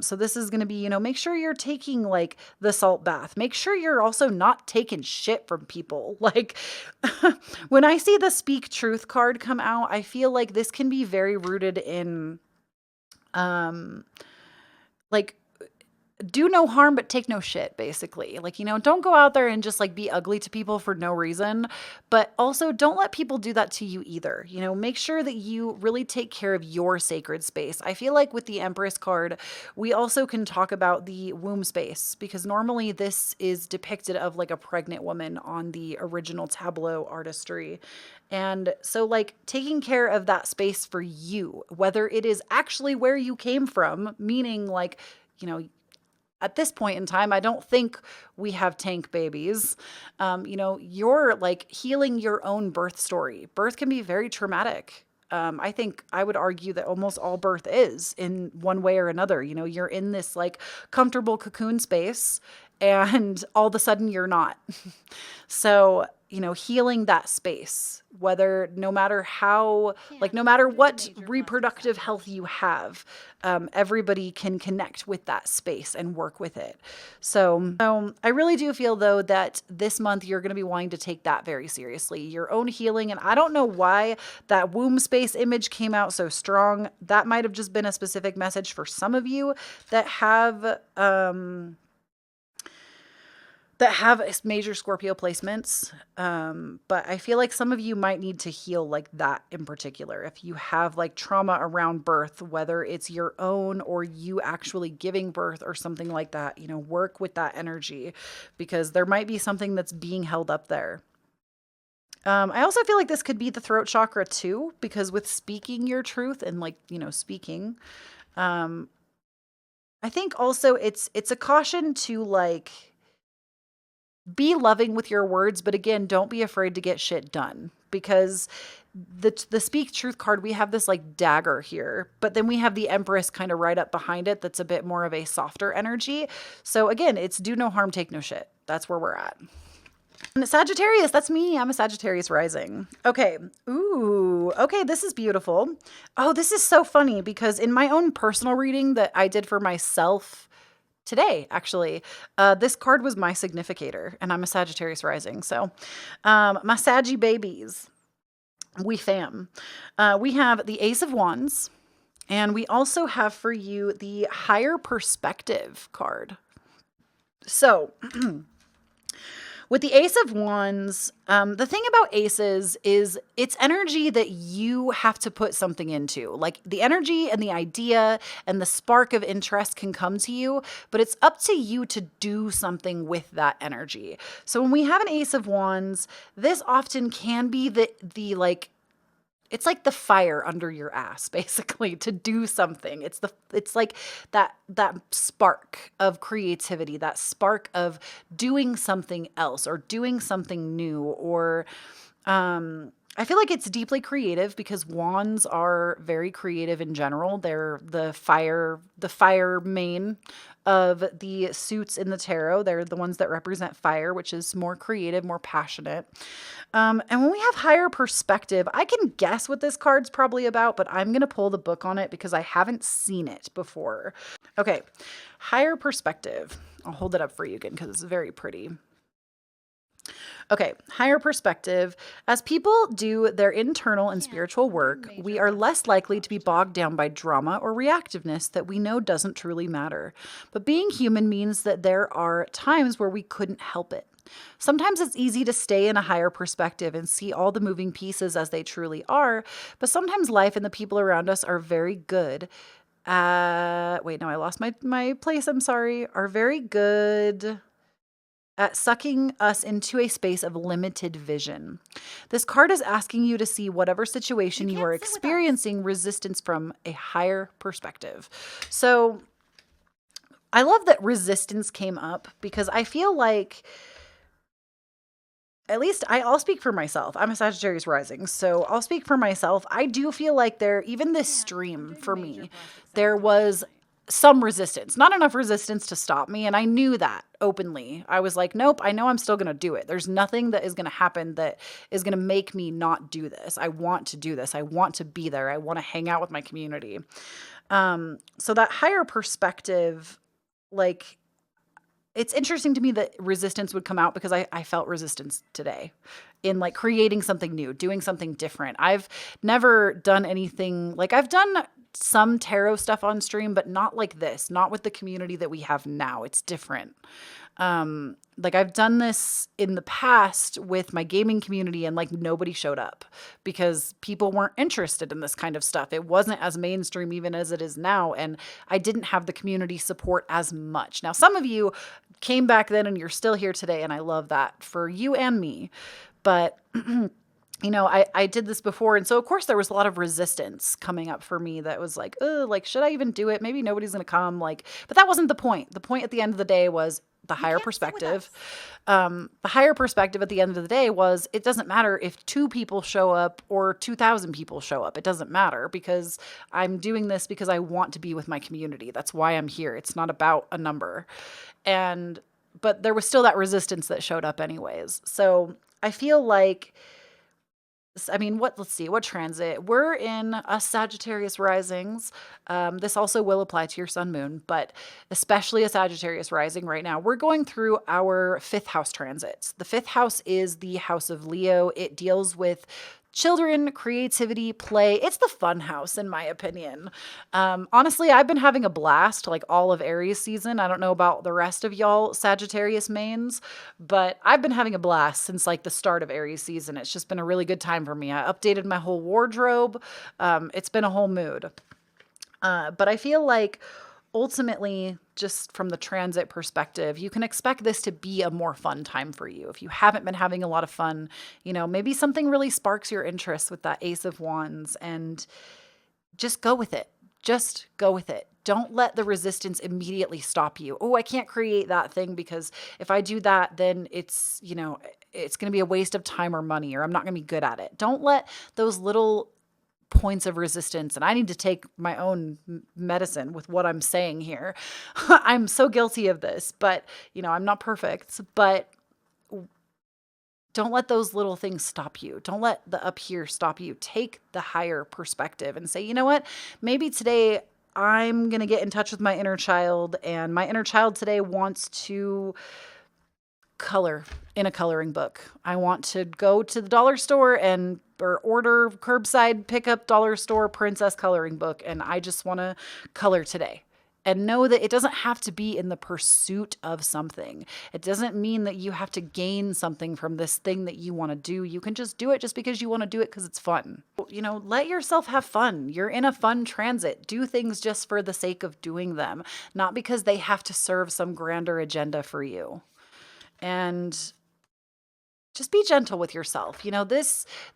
So this is going to be, you know, make sure you're taking like the salt bath. Make sure you're also not taking shit from people. Like when I see the Speak Truth card come out, I feel like this can be very rooted in, like do no harm, but take no shit, basically. Like, you know, don't go out there and just like be ugly to people for no reason, but also don't let people do that to you either. You know, make sure that you really take care of your sacred space. I feel like with the Empress card, we also can talk about the womb space, because normally this is depicted of like a pregnant woman on the original tableau artistry. And so like taking care of that space for you, whether it is actually where you came from, meaning like, you know, at this point in time, I don't think we have tank babies. You know, you're like healing your own birth story. Birth can be very traumatic. I think I would argue that almost all birth is in one way or another. You know, you're in this like comfortable cocoon space and all of a sudden you're not. So, you know, healing that space, whether no matter how, like, no matter what reproductive health you have, everybody can connect with that space and work with it. So I really do feel, though, that this month you're going to be wanting to take that very seriously, your own healing. And I don't know why that womb space image came out so strong. That might have just been a specific message for some of you that have major Scorpio placements. But I feel like some of you might need to heal like that in particular. If you have like trauma around birth, whether it's your own or you actually giving birth or something like that, you know, work with that energy, because there might be something that's being held up there. I also feel like this could be the throat chakra too, because with speaking your truth and like, you know, speaking, I think also it's a caution to like, be loving with your words, but again, don't be afraid to get shit done, because the speak truth card, we have this like dagger here, but then we have the Empress kind of right up behind it. That's a bit more of a softer energy. So again, it's do no harm, take no shit. That's where we're at. And Sagittarius, that's me. I'm a Sagittarius rising. Okay. Ooh, okay. This is beautiful. Oh, this is so funny because in my own personal reading that I did for myself today, actually, this card was my significator, and I'm a Sagittarius rising. So my Saggy babies, we fam. We have the Ace of Wands, and we also have for you the Higher Perspective card. So with the Ace of Wands, the thing about aces is it's energy that you have to put something into. Like the energy and the idea and the spark of interest can come to you, but it's up to you to do something with that energy. So when we have an Ace of Wands, this often can be the like, it's like the fire under your ass, basically, to do something. It's like that spark of creativity, that spark of doing something else or doing something new. Or I feel like it's deeply creative because wands are very creative in general. They're the fire main of the suits in the tarot. They're the ones that represent fire, which is more creative, more passionate. And when we have Higher Perspective, I can guess what this card's probably about, but I'm going to pull the book on it because I haven't seen it before. Okay, Higher Perspective. I'll hold it up for you again because it's very pretty. Okay, Higher Perspective. As people do their internal and spiritual work, we are less likely to be bogged down by drama or reactiveness that we know doesn't truly matter. But being human means that there are times where we couldn't help it. Sometimes it's easy to stay in a higher perspective and see all the moving pieces as they truly are, but sometimes life and the people around us are very good. Wait, no, I lost my place. I'm sorry. Are very good at sucking us into a space of limited vision. This card is asking you to see whatever situation you are experiencing resistance from a higher perspective. So I love that resistance came up because I feel like, at least I'll speak for myself. I'm a Sagittarius rising, so I'll speak for myself. I do feel like even this stream for me, there was some resistance, not enough resistance to stop me. And I knew that openly. I was like, nope, I know I'm still going to do it. There's nothing that is going to happen that is going to make me not do this. I want to do this. I want to be there. I want to hang out with my community. So that higher perspective, like, it's interesting to me that resistance would come out because I felt resistance today in like creating something new, doing something different. I've never done anything like I've done some tarot stuff on stream, but not like this, not with the community that we have now. It's different. Like I've done this in the past with my gaming community and like nobody showed up because people weren't interested in this kind of stuff. It wasn't as mainstream even as it is now. And I didn't have the community support as much. Now, some of you came back then and you're still here today. And I love that for you and me. But you know, I did this before. And so of course there was a lot of resistance coming up for me that was like, oh, like, should I even do it? Maybe nobody's going to come. Like, but that wasn't the point. The point at the end of the day was the higher perspective. The higher perspective at the end of the day was it doesn't matter if 2 people show up or 2,000 people show up. It doesn't matter because I'm doing this because I want to be with my community. That's why I'm here. It's not about a number. But there was still that resistance that showed up anyways. So I feel like, I mean, let's see, what transit? We're in a Sagittarius risings. This also will apply to your sun moon, but especially a Sagittarius rising right now. We're going through our 5th house transits. The 5th house is the house of Leo. It deals with children, creativity, play. It's the fun house, in my opinion. Honestly, I've been having a blast like all of Aries season. I don't know about the rest of y'all Sagittarius mains, but I've been having a blast since like the start of Aries season. It's just been a really good time for me. I updated my whole wardrobe. It's been a whole mood. But I feel like ultimately, just from the transit perspective, you can expect this to be a more fun time for you. If you haven't been having a lot of fun, you know, maybe something really sparks your interest with that Ace of Wands and just go with it. Just go with it. Don't let the resistance immediately stop you. Oh, I can't create that thing because if I do that, then it's, you know, it's going to be a waste of time or money, or I'm not going to be good at it. Don't let those little points of resistance, and I need to take my own medicine with what I'm saying here. I'm so guilty of this, but you know, I'm not perfect, but don't let those little things stop you. Don't let the up here stop you. Take the higher perspective and say, you know what, maybe today I'm going to get in touch with my inner child, and my inner child today wants to color in a coloring book. I want to go to the dollar store or order curbside pickup dollar store princess coloring book. And I just want to color today, and know that it doesn't have to be in the pursuit of something. It doesn't mean that you have to gain something from this thing that you want to do. You can just do it just because you want to do it because it's fun. You know, let yourself have fun. You're in a fun transit. Do things just for the sake of doing them, not because they have to serve some grander agenda for you. And just be gentle with yourself. You know, the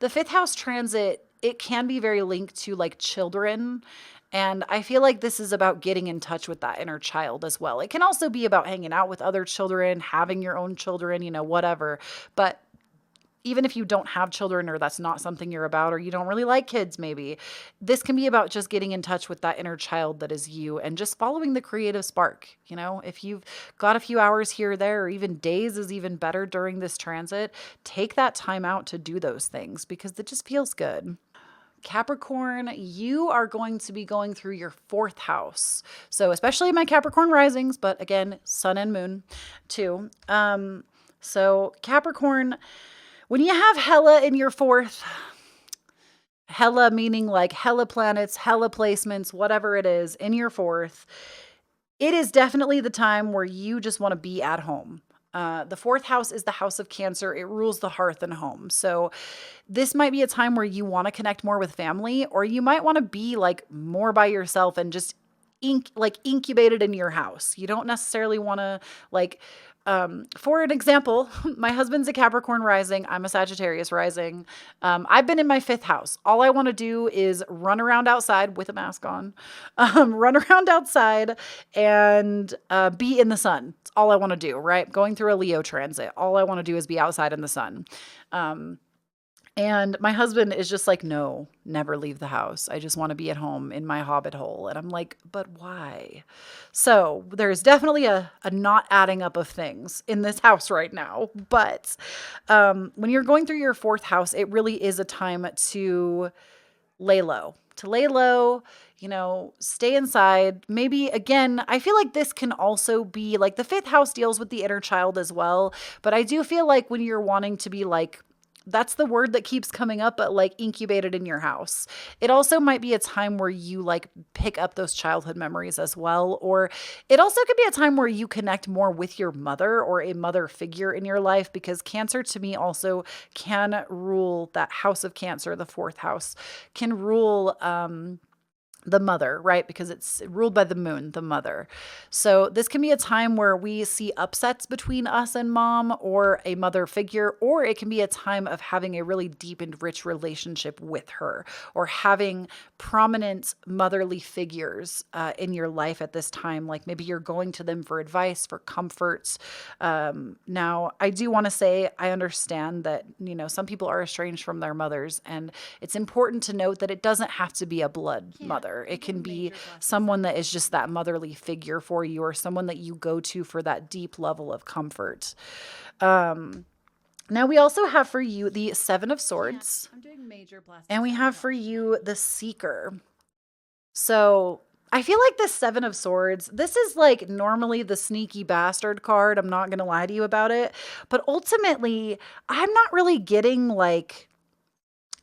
5th house transit, it can be very linked to like children. And I feel like this is about getting in touch with that inner child as well. It can also be about hanging out with other children, having your own children, you know, whatever. But even if you don't have children, or that's not something you're about, or you don't really like kids, maybe this can be about just getting in touch with that inner child that is you and just following the creative spark. You know, if you've got a few hours here or there, or even days is even better during this transit, take that time out to do those things because it just feels good. Capricorn, you are going to be going through your 4th house. So especially my Capricorn risings, but again, sun and moon too. So Capricorn, when you have hella in your 4th, hella meaning like hella planets, hella placements, whatever it is in your 4th, it is definitely the time where you just want to be at home. The 4th house is the house of Cancer. It rules the hearth and home. So this might be a time where you want to connect more with family, or you might want to be like more by yourself and just incubated in your house. You don't necessarily want to like, for an example, my husband's a Capricorn rising. I'm a Sagittarius rising. I've been in my 5th house. All I want to do is run around outside with a mask on, run around outside and be in the sun. It's all I want to do, right? Going through a Leo transit. All I want to do is be outside in the sun. And my husband is just like, no, never leave the house. I just want to be at home in my hobbit hole. And I'm like, but why? So there's definitely a not adding up of things in this house right now. But when you're going through your 4th house, it really is a time to lay low. You know, stay inside. Maybe again, I feel like this can also be like the 5th house deals with the inner child as well. But I do feel like when you're wanting to be like That's the word that keeps coming up, but like incubated in your house. It also might be a time where you like pick up those childhood memories as well. Or it also could be a time where you connect more with your mother or a mother figure in your life, because Cancer to me also can rule that house of Cancer, the fourth house, can rule, the mother, right? Because it's ruled by the moon, the mother. So this can be a time where we see upsets between us and mom or a mother figure, or it can be a time of having a really deep and rich relationship with her, or having prominent motherly figures in your life at this time. Like maybe you're going to them for advice, for comfort. Now, I do want to say, I understand that, you know, some people are estranged from their mothers, and it's important to note that it doesn't have to be a blood mother. It can be someone that is just that motherly figure for you, or someone that you go to for that deep level of comfort. Now we also have for you the Seven of Swords, and we have for you the Seeker. So I feel like the Seven of Swords, this is like normally the sneaky bastard card. I'm not going to lie to you about it. But ultimately, I'm not really getting like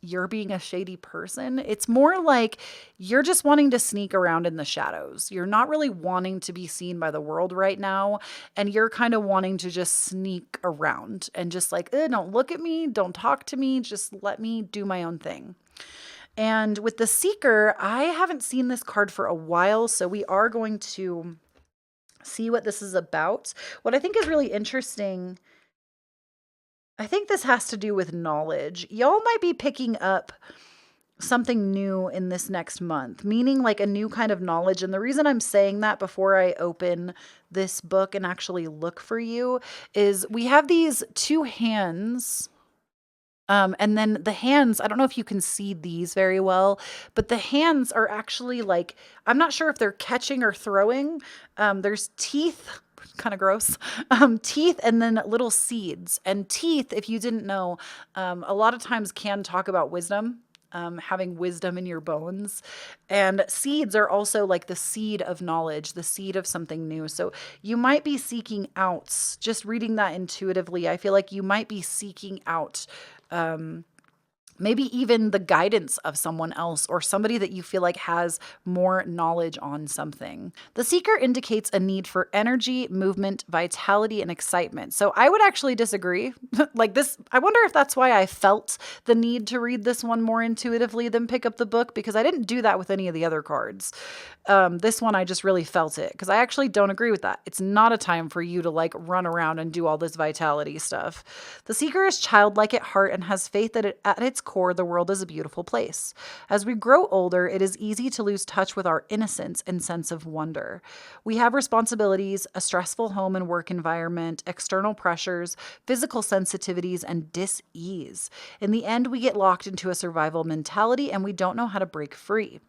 you're being a shady person. It's more like you're just wanting to sneak around in the shadows. You're not really wanting to be seen by the world right now. And you're kind of wanting to just sneak around and just like, don't look at me. Don't talk to me. Just let me do my own thing. And with the Seeker, I haven't seen this card for a while. So we are going to see what this is about. What I think is really interesting, I think this has to do with knowledge. Y'all might be picking up something new in this next month, meaning like a new kind of knowledge. And the reason I'm saying that before I open this book and actually look for you is we have these two hands. And then the hands, I don't know if you can see these very well, but the hands are actually like, I'm not sure if they're catching or throwing. There's teeth, kind of gross, teeth, and then little seeds. And teeth, if you didn't know, a lot of times can talk about wisdom. Having wisdom in your bones. And seeds are also like the seed of knowledge, the seed of something new. So you might be seeking out, just reading that intuitively, I feel like you might be seeking out maybe even the guidance of someone else, or somebody that you feel like has more knowledge on something. The Seeker indicates a need for energy, movement, vitality, and excitement. So I would actually disagree. Like this, I wonder if that's why I felt the need to read this one more intuitively than pick up the book, because I didn't do that with any of the other cards. This one, I just really felt it, because I actually don't agree with that. It's not a time for you to like run around and do all this vitality stuff. The Seeker is childlike at heart and has faith that at its core, the world is a beautiful place. As we grow older, it is easy to lose touch with our innocence and sense of wonder. We have responsibilities, a stressful home and work environment, external pressures, physical sensitivities, and dis-ease. In the end, we get locked into a survival mentality and we don't know how to break free.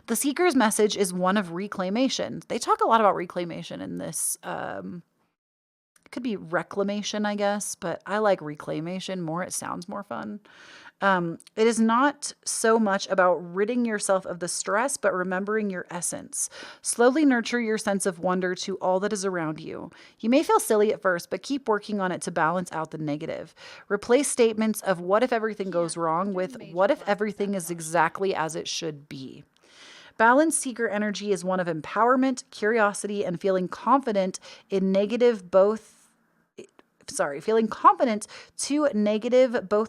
The Seeker's message is one of reclamation. They talk a lot about reclamation in this. It could be reclamation, I guess, but I like reclamation more. It sounds more fun. It is not so much about ridding yourself of the stress, but remembering your essence. Slowly nurture your sense of wonder to all that is around you. You may feel silly at first, but keep working on it to balance out the negative. Replace statements of what if everything goes wrong with what if everything is exactly as it should be. Balanced Seeker energy is one of empowerment, curiosity, and feeling confident to negative both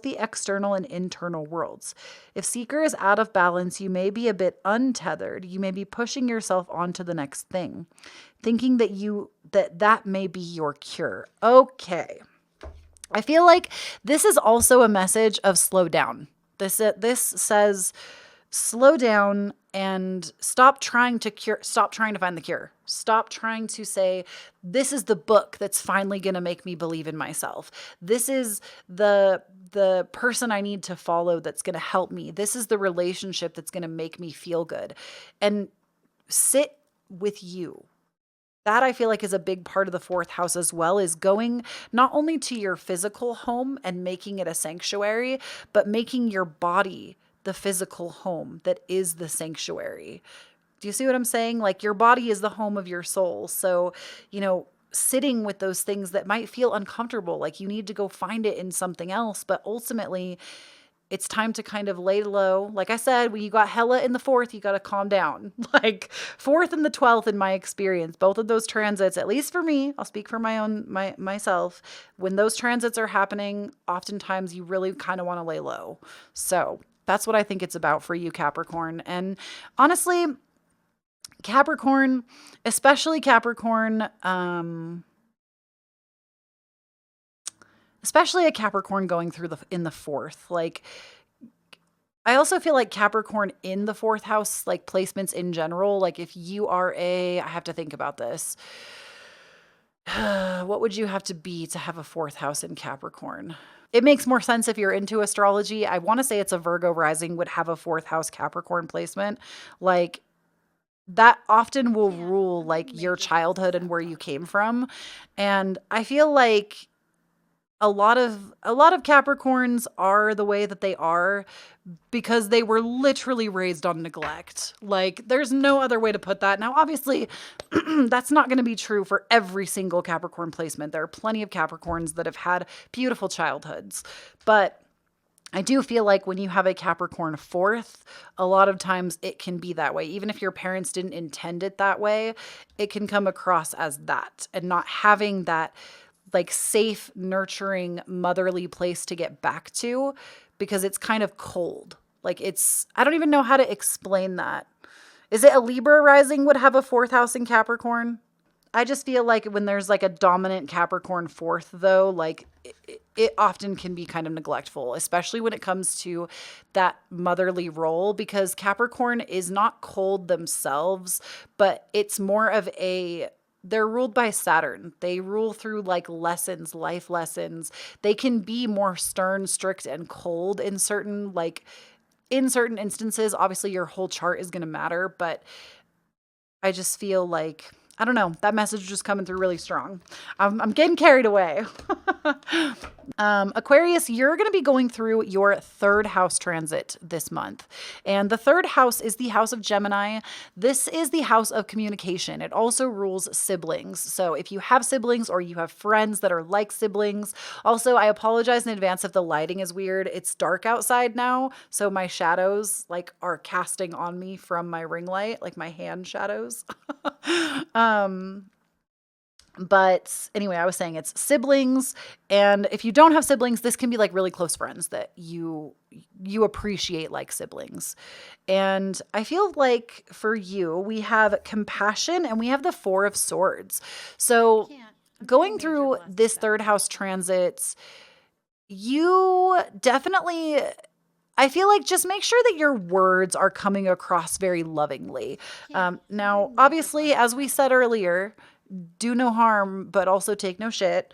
the external and internal worlds. If Seeker is out of balance, you may be a bit untethered. You may be pushing yourself on to the next thing, thinking that may be your cure. Okay. I feel like this is also a message of slow down. This says slow down and stop trying to find the cure. Stop trying to say, this is the book that's finally going to make me believe in myself. This is the person I need to follow that's going to help me. This is the relationship that's going to make me feel good. And sit with you. That I feel like is a big part of the fourth house as well, is going not only to your physical home and making it a sanctuary, but making your body the physical home that is the sanctuary. Do you see what I'm saying? Like your body is the home of your soul. So, sitting with those things that might feel uncomfortable, like you need to go find it in something else. But ultimately, it's time to kind of lay low. Like I said, when you got hella in the fourth, you got to calm down. Like fourth and the 12th, in my experience, both of those transits, at least for me, I'll speak for myself. When those transits are happening, oftentimes you really kind of want to lay low. So that's what I think it's about for you, Capricorn. And honestly, Capricorn, especially Capricorn, especially a Capricorn going through in the fourth. Like, I also feel like Capricorn in the fourth house, like placements in general, like if you are I have to think about this. What would you have to be to have a fourth house in Capricorn? It makes more sense if you're into astrology. I want to say it's a Virgo rising would have a fourth house Capricorn placement. Like, that often will rule like your childhood and where you came from. And I feel like a lot of Capricorns are the way that they are because they were literally raised on neglect. Like, there's no other way to put that. Now, obviously, that's not going to be true for every single Capricorn placement. There are plenty of Capricorns that have had beautiful childhoods. But I do feel like when you have a Capricorn fourth, a lot of times it can be that way. Even if your parents didn't intend it that way, it can come across as that, and not having that like safe, nurturing, motherly place to get back to, because it's kind of cold. Like, I don't even know how to explain that. Is it a Libra rising would have a fourth house in Capricorn? I just feel like when there's like a dominant Capricorn fourth, though, like it often can be kind of neglectful, especially when it comes to that motherly role, because Capricorn is not cold themselves, but it's more of they're ruled by Saturn. They rule through like lessons, life lessons. They can be more stern, strict, and cold in certain instances. Obviously, your whole chart is going to matter, but I just feel like, I don't know, that message is just coming through really strong. I'm getting carried away. Aquarius, you're going to be going through your third house transit this month. And the third house is the house of Gemini. This is the house of communication. It also rules siblings. So if you have siblings or you have friends that are like siblings, also, I apologize in advance if the lighting is weird. It's dark outside now, so my shadows like are casting on me from my ring light, like my hand shadows. But anyway, I was saying it's siblings. And if you don't have siblings, this can be like really close friends that you appreciate like siblings. And I feel like for you, we have compassion and we have the Four of Swords. So going through this third house transits, you definitely, I feel like, just make sure that your words are coming across very lovingly. Now, obviously, as we said earlier, do no harm, but also take no shit.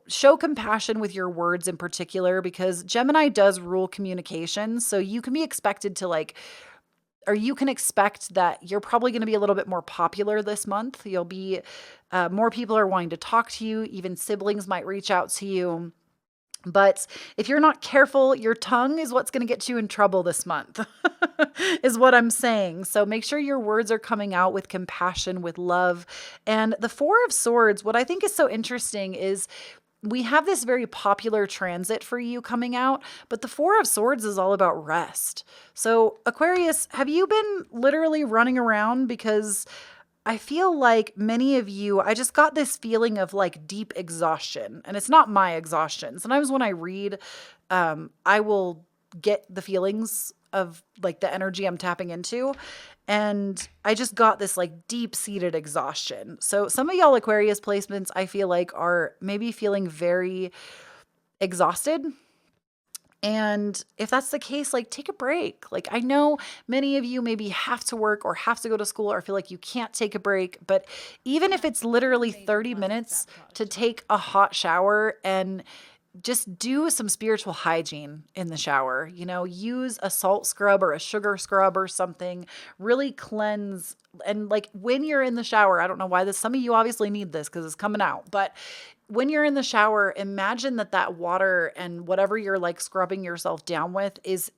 Show compassion with your words in particular, because Gemini does rule communication. So you can be expected to you can expect that you're probably going to be a little bit more popular this month. You'll be, more people are wanting to talk to you. Even siblings might reach out to you. But if you're not careful, your tongue is what's going to get you in trouble this month, is what I'm saying. So make sure your words are coming out with compassion, with love. And the Four of Swords, what I think is so interesting is we have this very popular transit for you coming out, but the Four of Swords is all about rest. So Aquarius, have you been literally running around? Because I feel like many of you, I just got this feeling of like deep exhaustion, and it's not my exhaustion. Sometimes when I read, I will get the feelings of like the energy I'm tapping into. And I just got this like deep seated exhaustion. So some of y'all Aquarius placements, I feel like, are maybe feeling very exhausted. And if that's the case, like, take a break. Like, I know many of you maybe have to work or have to go to school or feel like you can't take a break. But even if it's literally 30 minutes to take a hot shower and just do some spiritual hygiene in the shower, use a salt scrub or a sugar scrub or something, really cleanse. And like when you're in the shower, I don't know why some of you obviously need this because it's coming out, but when you're in the shower, imagine that water and whatever you're like scrubbing yourself down with is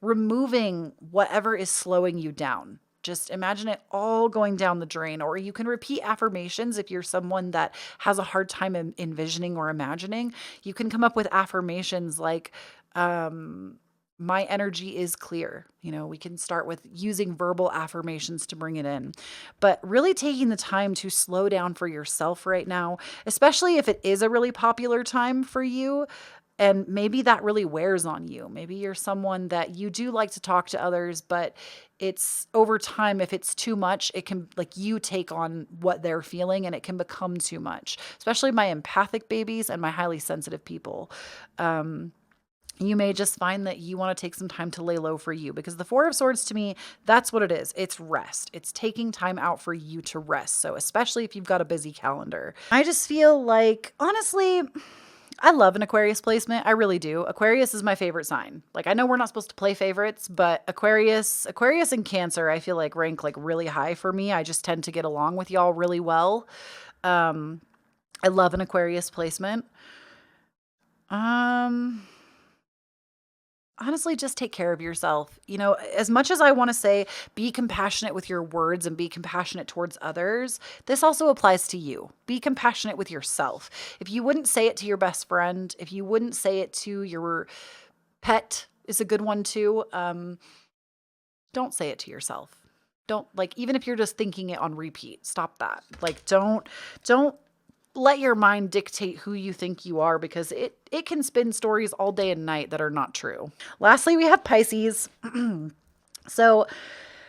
removing whatever is slowing you down. Just imagine it all going down the drain. Or you can repeat affirmations if you're someone that has a hard time envisioning or imagining. You can come up with affirmations like, my energy is clear. We can start with using verbal affirmations to bring it in, but really taking the time to slow down for yourself right now, especially if it is a really popular time for you. And maybe that really wears on you. Maybe you're someone that you do like to talk to others, but it's over time, if it's too much, it can, like, you take on what they're feeling and it can become too much, especially my empathic babies and my highly sensitive people. You may just find that you want to take some time to lay low for you, because the Four of Swords, to me, that's what it is. It's rest. It's taking time out for you to rest. So especially if you've got a busy calendar. I just feel like, honestly, I love an Aquarius placement. I really do. Aquarius is my favorite sign. Like, I know we're not supposed to play favorites, but Aquarius and Cancer, I feel like rank like really high for me. I just tend to get along with y'all really well. I love an Aquarius placement. Honestly, just take care of yourself. As much as I want to say, be compassionate with your words and be compassionate towards others, this also applies to you. Be compassionate with yourself. If you wouldn't say it to your best friend, if you wouldn't say it to your pet, is a good one too. Don't say it to yourself. Don't, like, even if you're just thinking it on repeat, stop that. Like, don't let your mind dictate who you think you are, because it can spin stories all day and night that are not true. Lastly, we have Pisces. So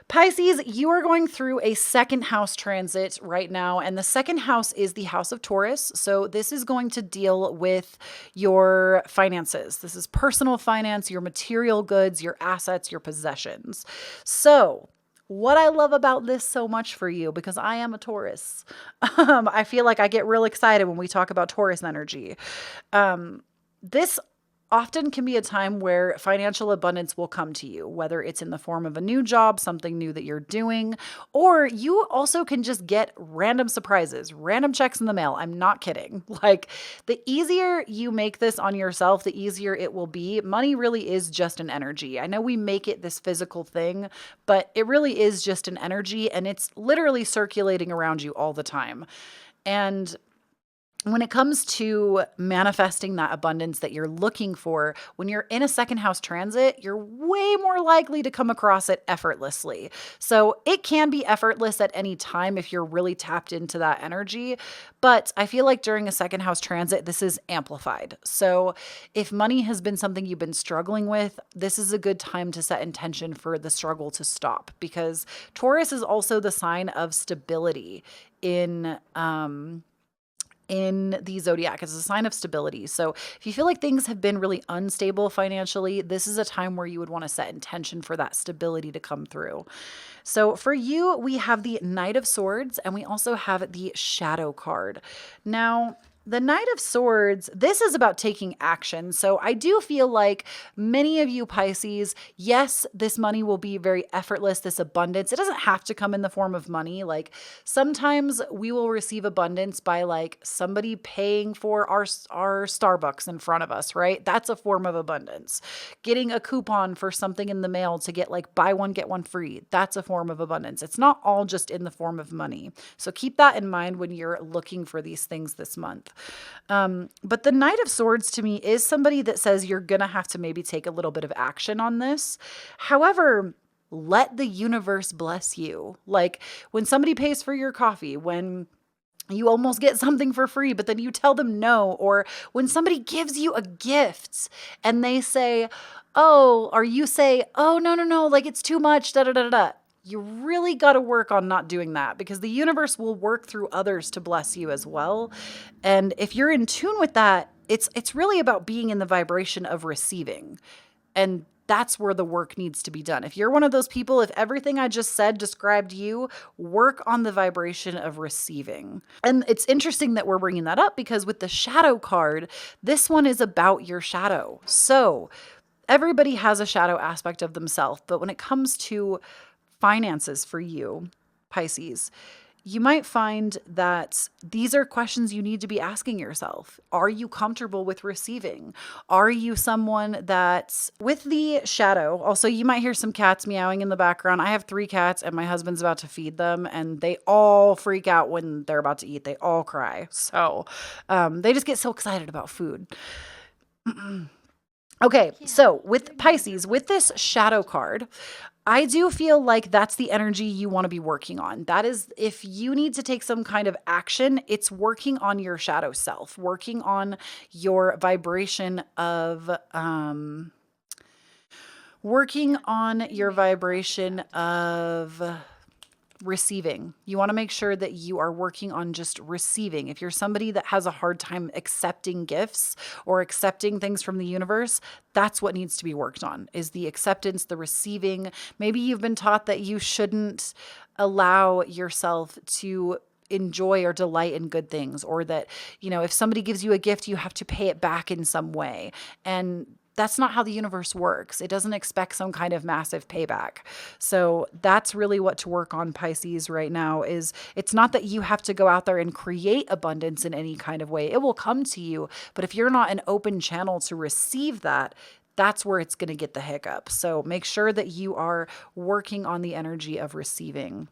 Pisces, you are going through a second house transit right now, and the second house is the house of Taurus. So this is going to deal with your finances. This is personal finance, your material goods, your assets, your possessions. So what I love about this so much for you, because I am a Taurus, I feel like I get real excited when we talk about Taurus energy. This often can be a time where financial abundance will come to you, whether it's in the form of a new job, something new that you're doing, or you also can just get random surprises, random checks in the mail. I'm not kidding. Like, the easier you make this on yourself, the easier it will be. Money really is just an energy. I know we make it this physical thing, but it really is just an energy, and it's literally circulating around you all the time. And when it comes to manifesting that abundance that you're looking for, when you're in a second house transit, you're way more likely to come across it effortlessly. So it can be effortless at any time if you're really tapped into that energy. But I feel like during a second house transit, this is amplified. So if money has been something you've been struggling with, this is a good time to set intention for the struggle to stop, because Taurus is also the sign of stability in the zodiac. It's a sign of stability. So if you feel like things have been really unstable financially, this is a time where you would want to set intention for that stability to come through. So for you, we have the Knight of Swords, and we also have the Shadow card. Now, the Knight of Swords, this is about taking action. So I do feel like many of you Pisces, yes, this money will be very effortless, this abundance. It doesn't have to come in the form of money. Like, sometimes we will receive abundance by, like, somebody paying for our Starbucks in front of us, right? That's a form of abundance. Getting a coupon for something in the mail to get, like, buy one, get one free. That's a form of abundance. It's not all just in the form of money. So keep that in mind when you're looking for these things this month. But the Knight of Swords to me is somebody that says you're going to have to maybe take a little bit of action on this. However, let the universe bless you. Like, when somebody pays for your coffee, when you almost get something for free, but then you tell them no, or when somebody gives you a gift and they say, oh, or you say, oh, no, like, it's too much, da da da da. You really got to work on not doing that, because the universe will work through others to bless you as well. And if you're in tune with that, it's really about being in the vibration of receiving. And that's where the work needs to be done. If you're one of those people, if everything I just said described you, work on the vibration of receiving. And it's interesting that we're bringing that up, because with the Shadow card, this one is about your shadow. So everybody has a shadow aspect of themselves, but when it comes to finances for you, Pisces, you might find that these are questions you need to be asking yourself. Are you comfortable with receiving? Are you someone that's with the shadow? Also, you might hear some cats meowing in the background. I have 3 cats and my husband's about to feed them, and they all freak out when they're about to eat. They all cry. So they just get so excited about food. Okay, so with Pisces, with this shadow card, I do feel like that's the energy you want to be working on. That is, if you need to take some kind of action, it's working on your shadow self, working on your vibration of, receiving. You want to make sure that you are working on just receiving. If you're somebody that has a hard time accepting gifts or accepting things from the universe, that's what needs to be worked on, is the acceptance, the receiving. Maybe you've been taught that you shouldn't allow yourself to enjoy or delight in good things, or that, you know, if somebody gives you a gift, you have to pay it back in some way. And that's not how the universe works. It doesn't expect some kind of massive payback. So that's really what to work on, Pisces, right now. Is it's not that you have to go out there and create abundance in any kind of way. It will come to you. But if you're not an open channel to receive that, that's where it's going to get the hiccup. So make sure that you are working on the energy of receiving.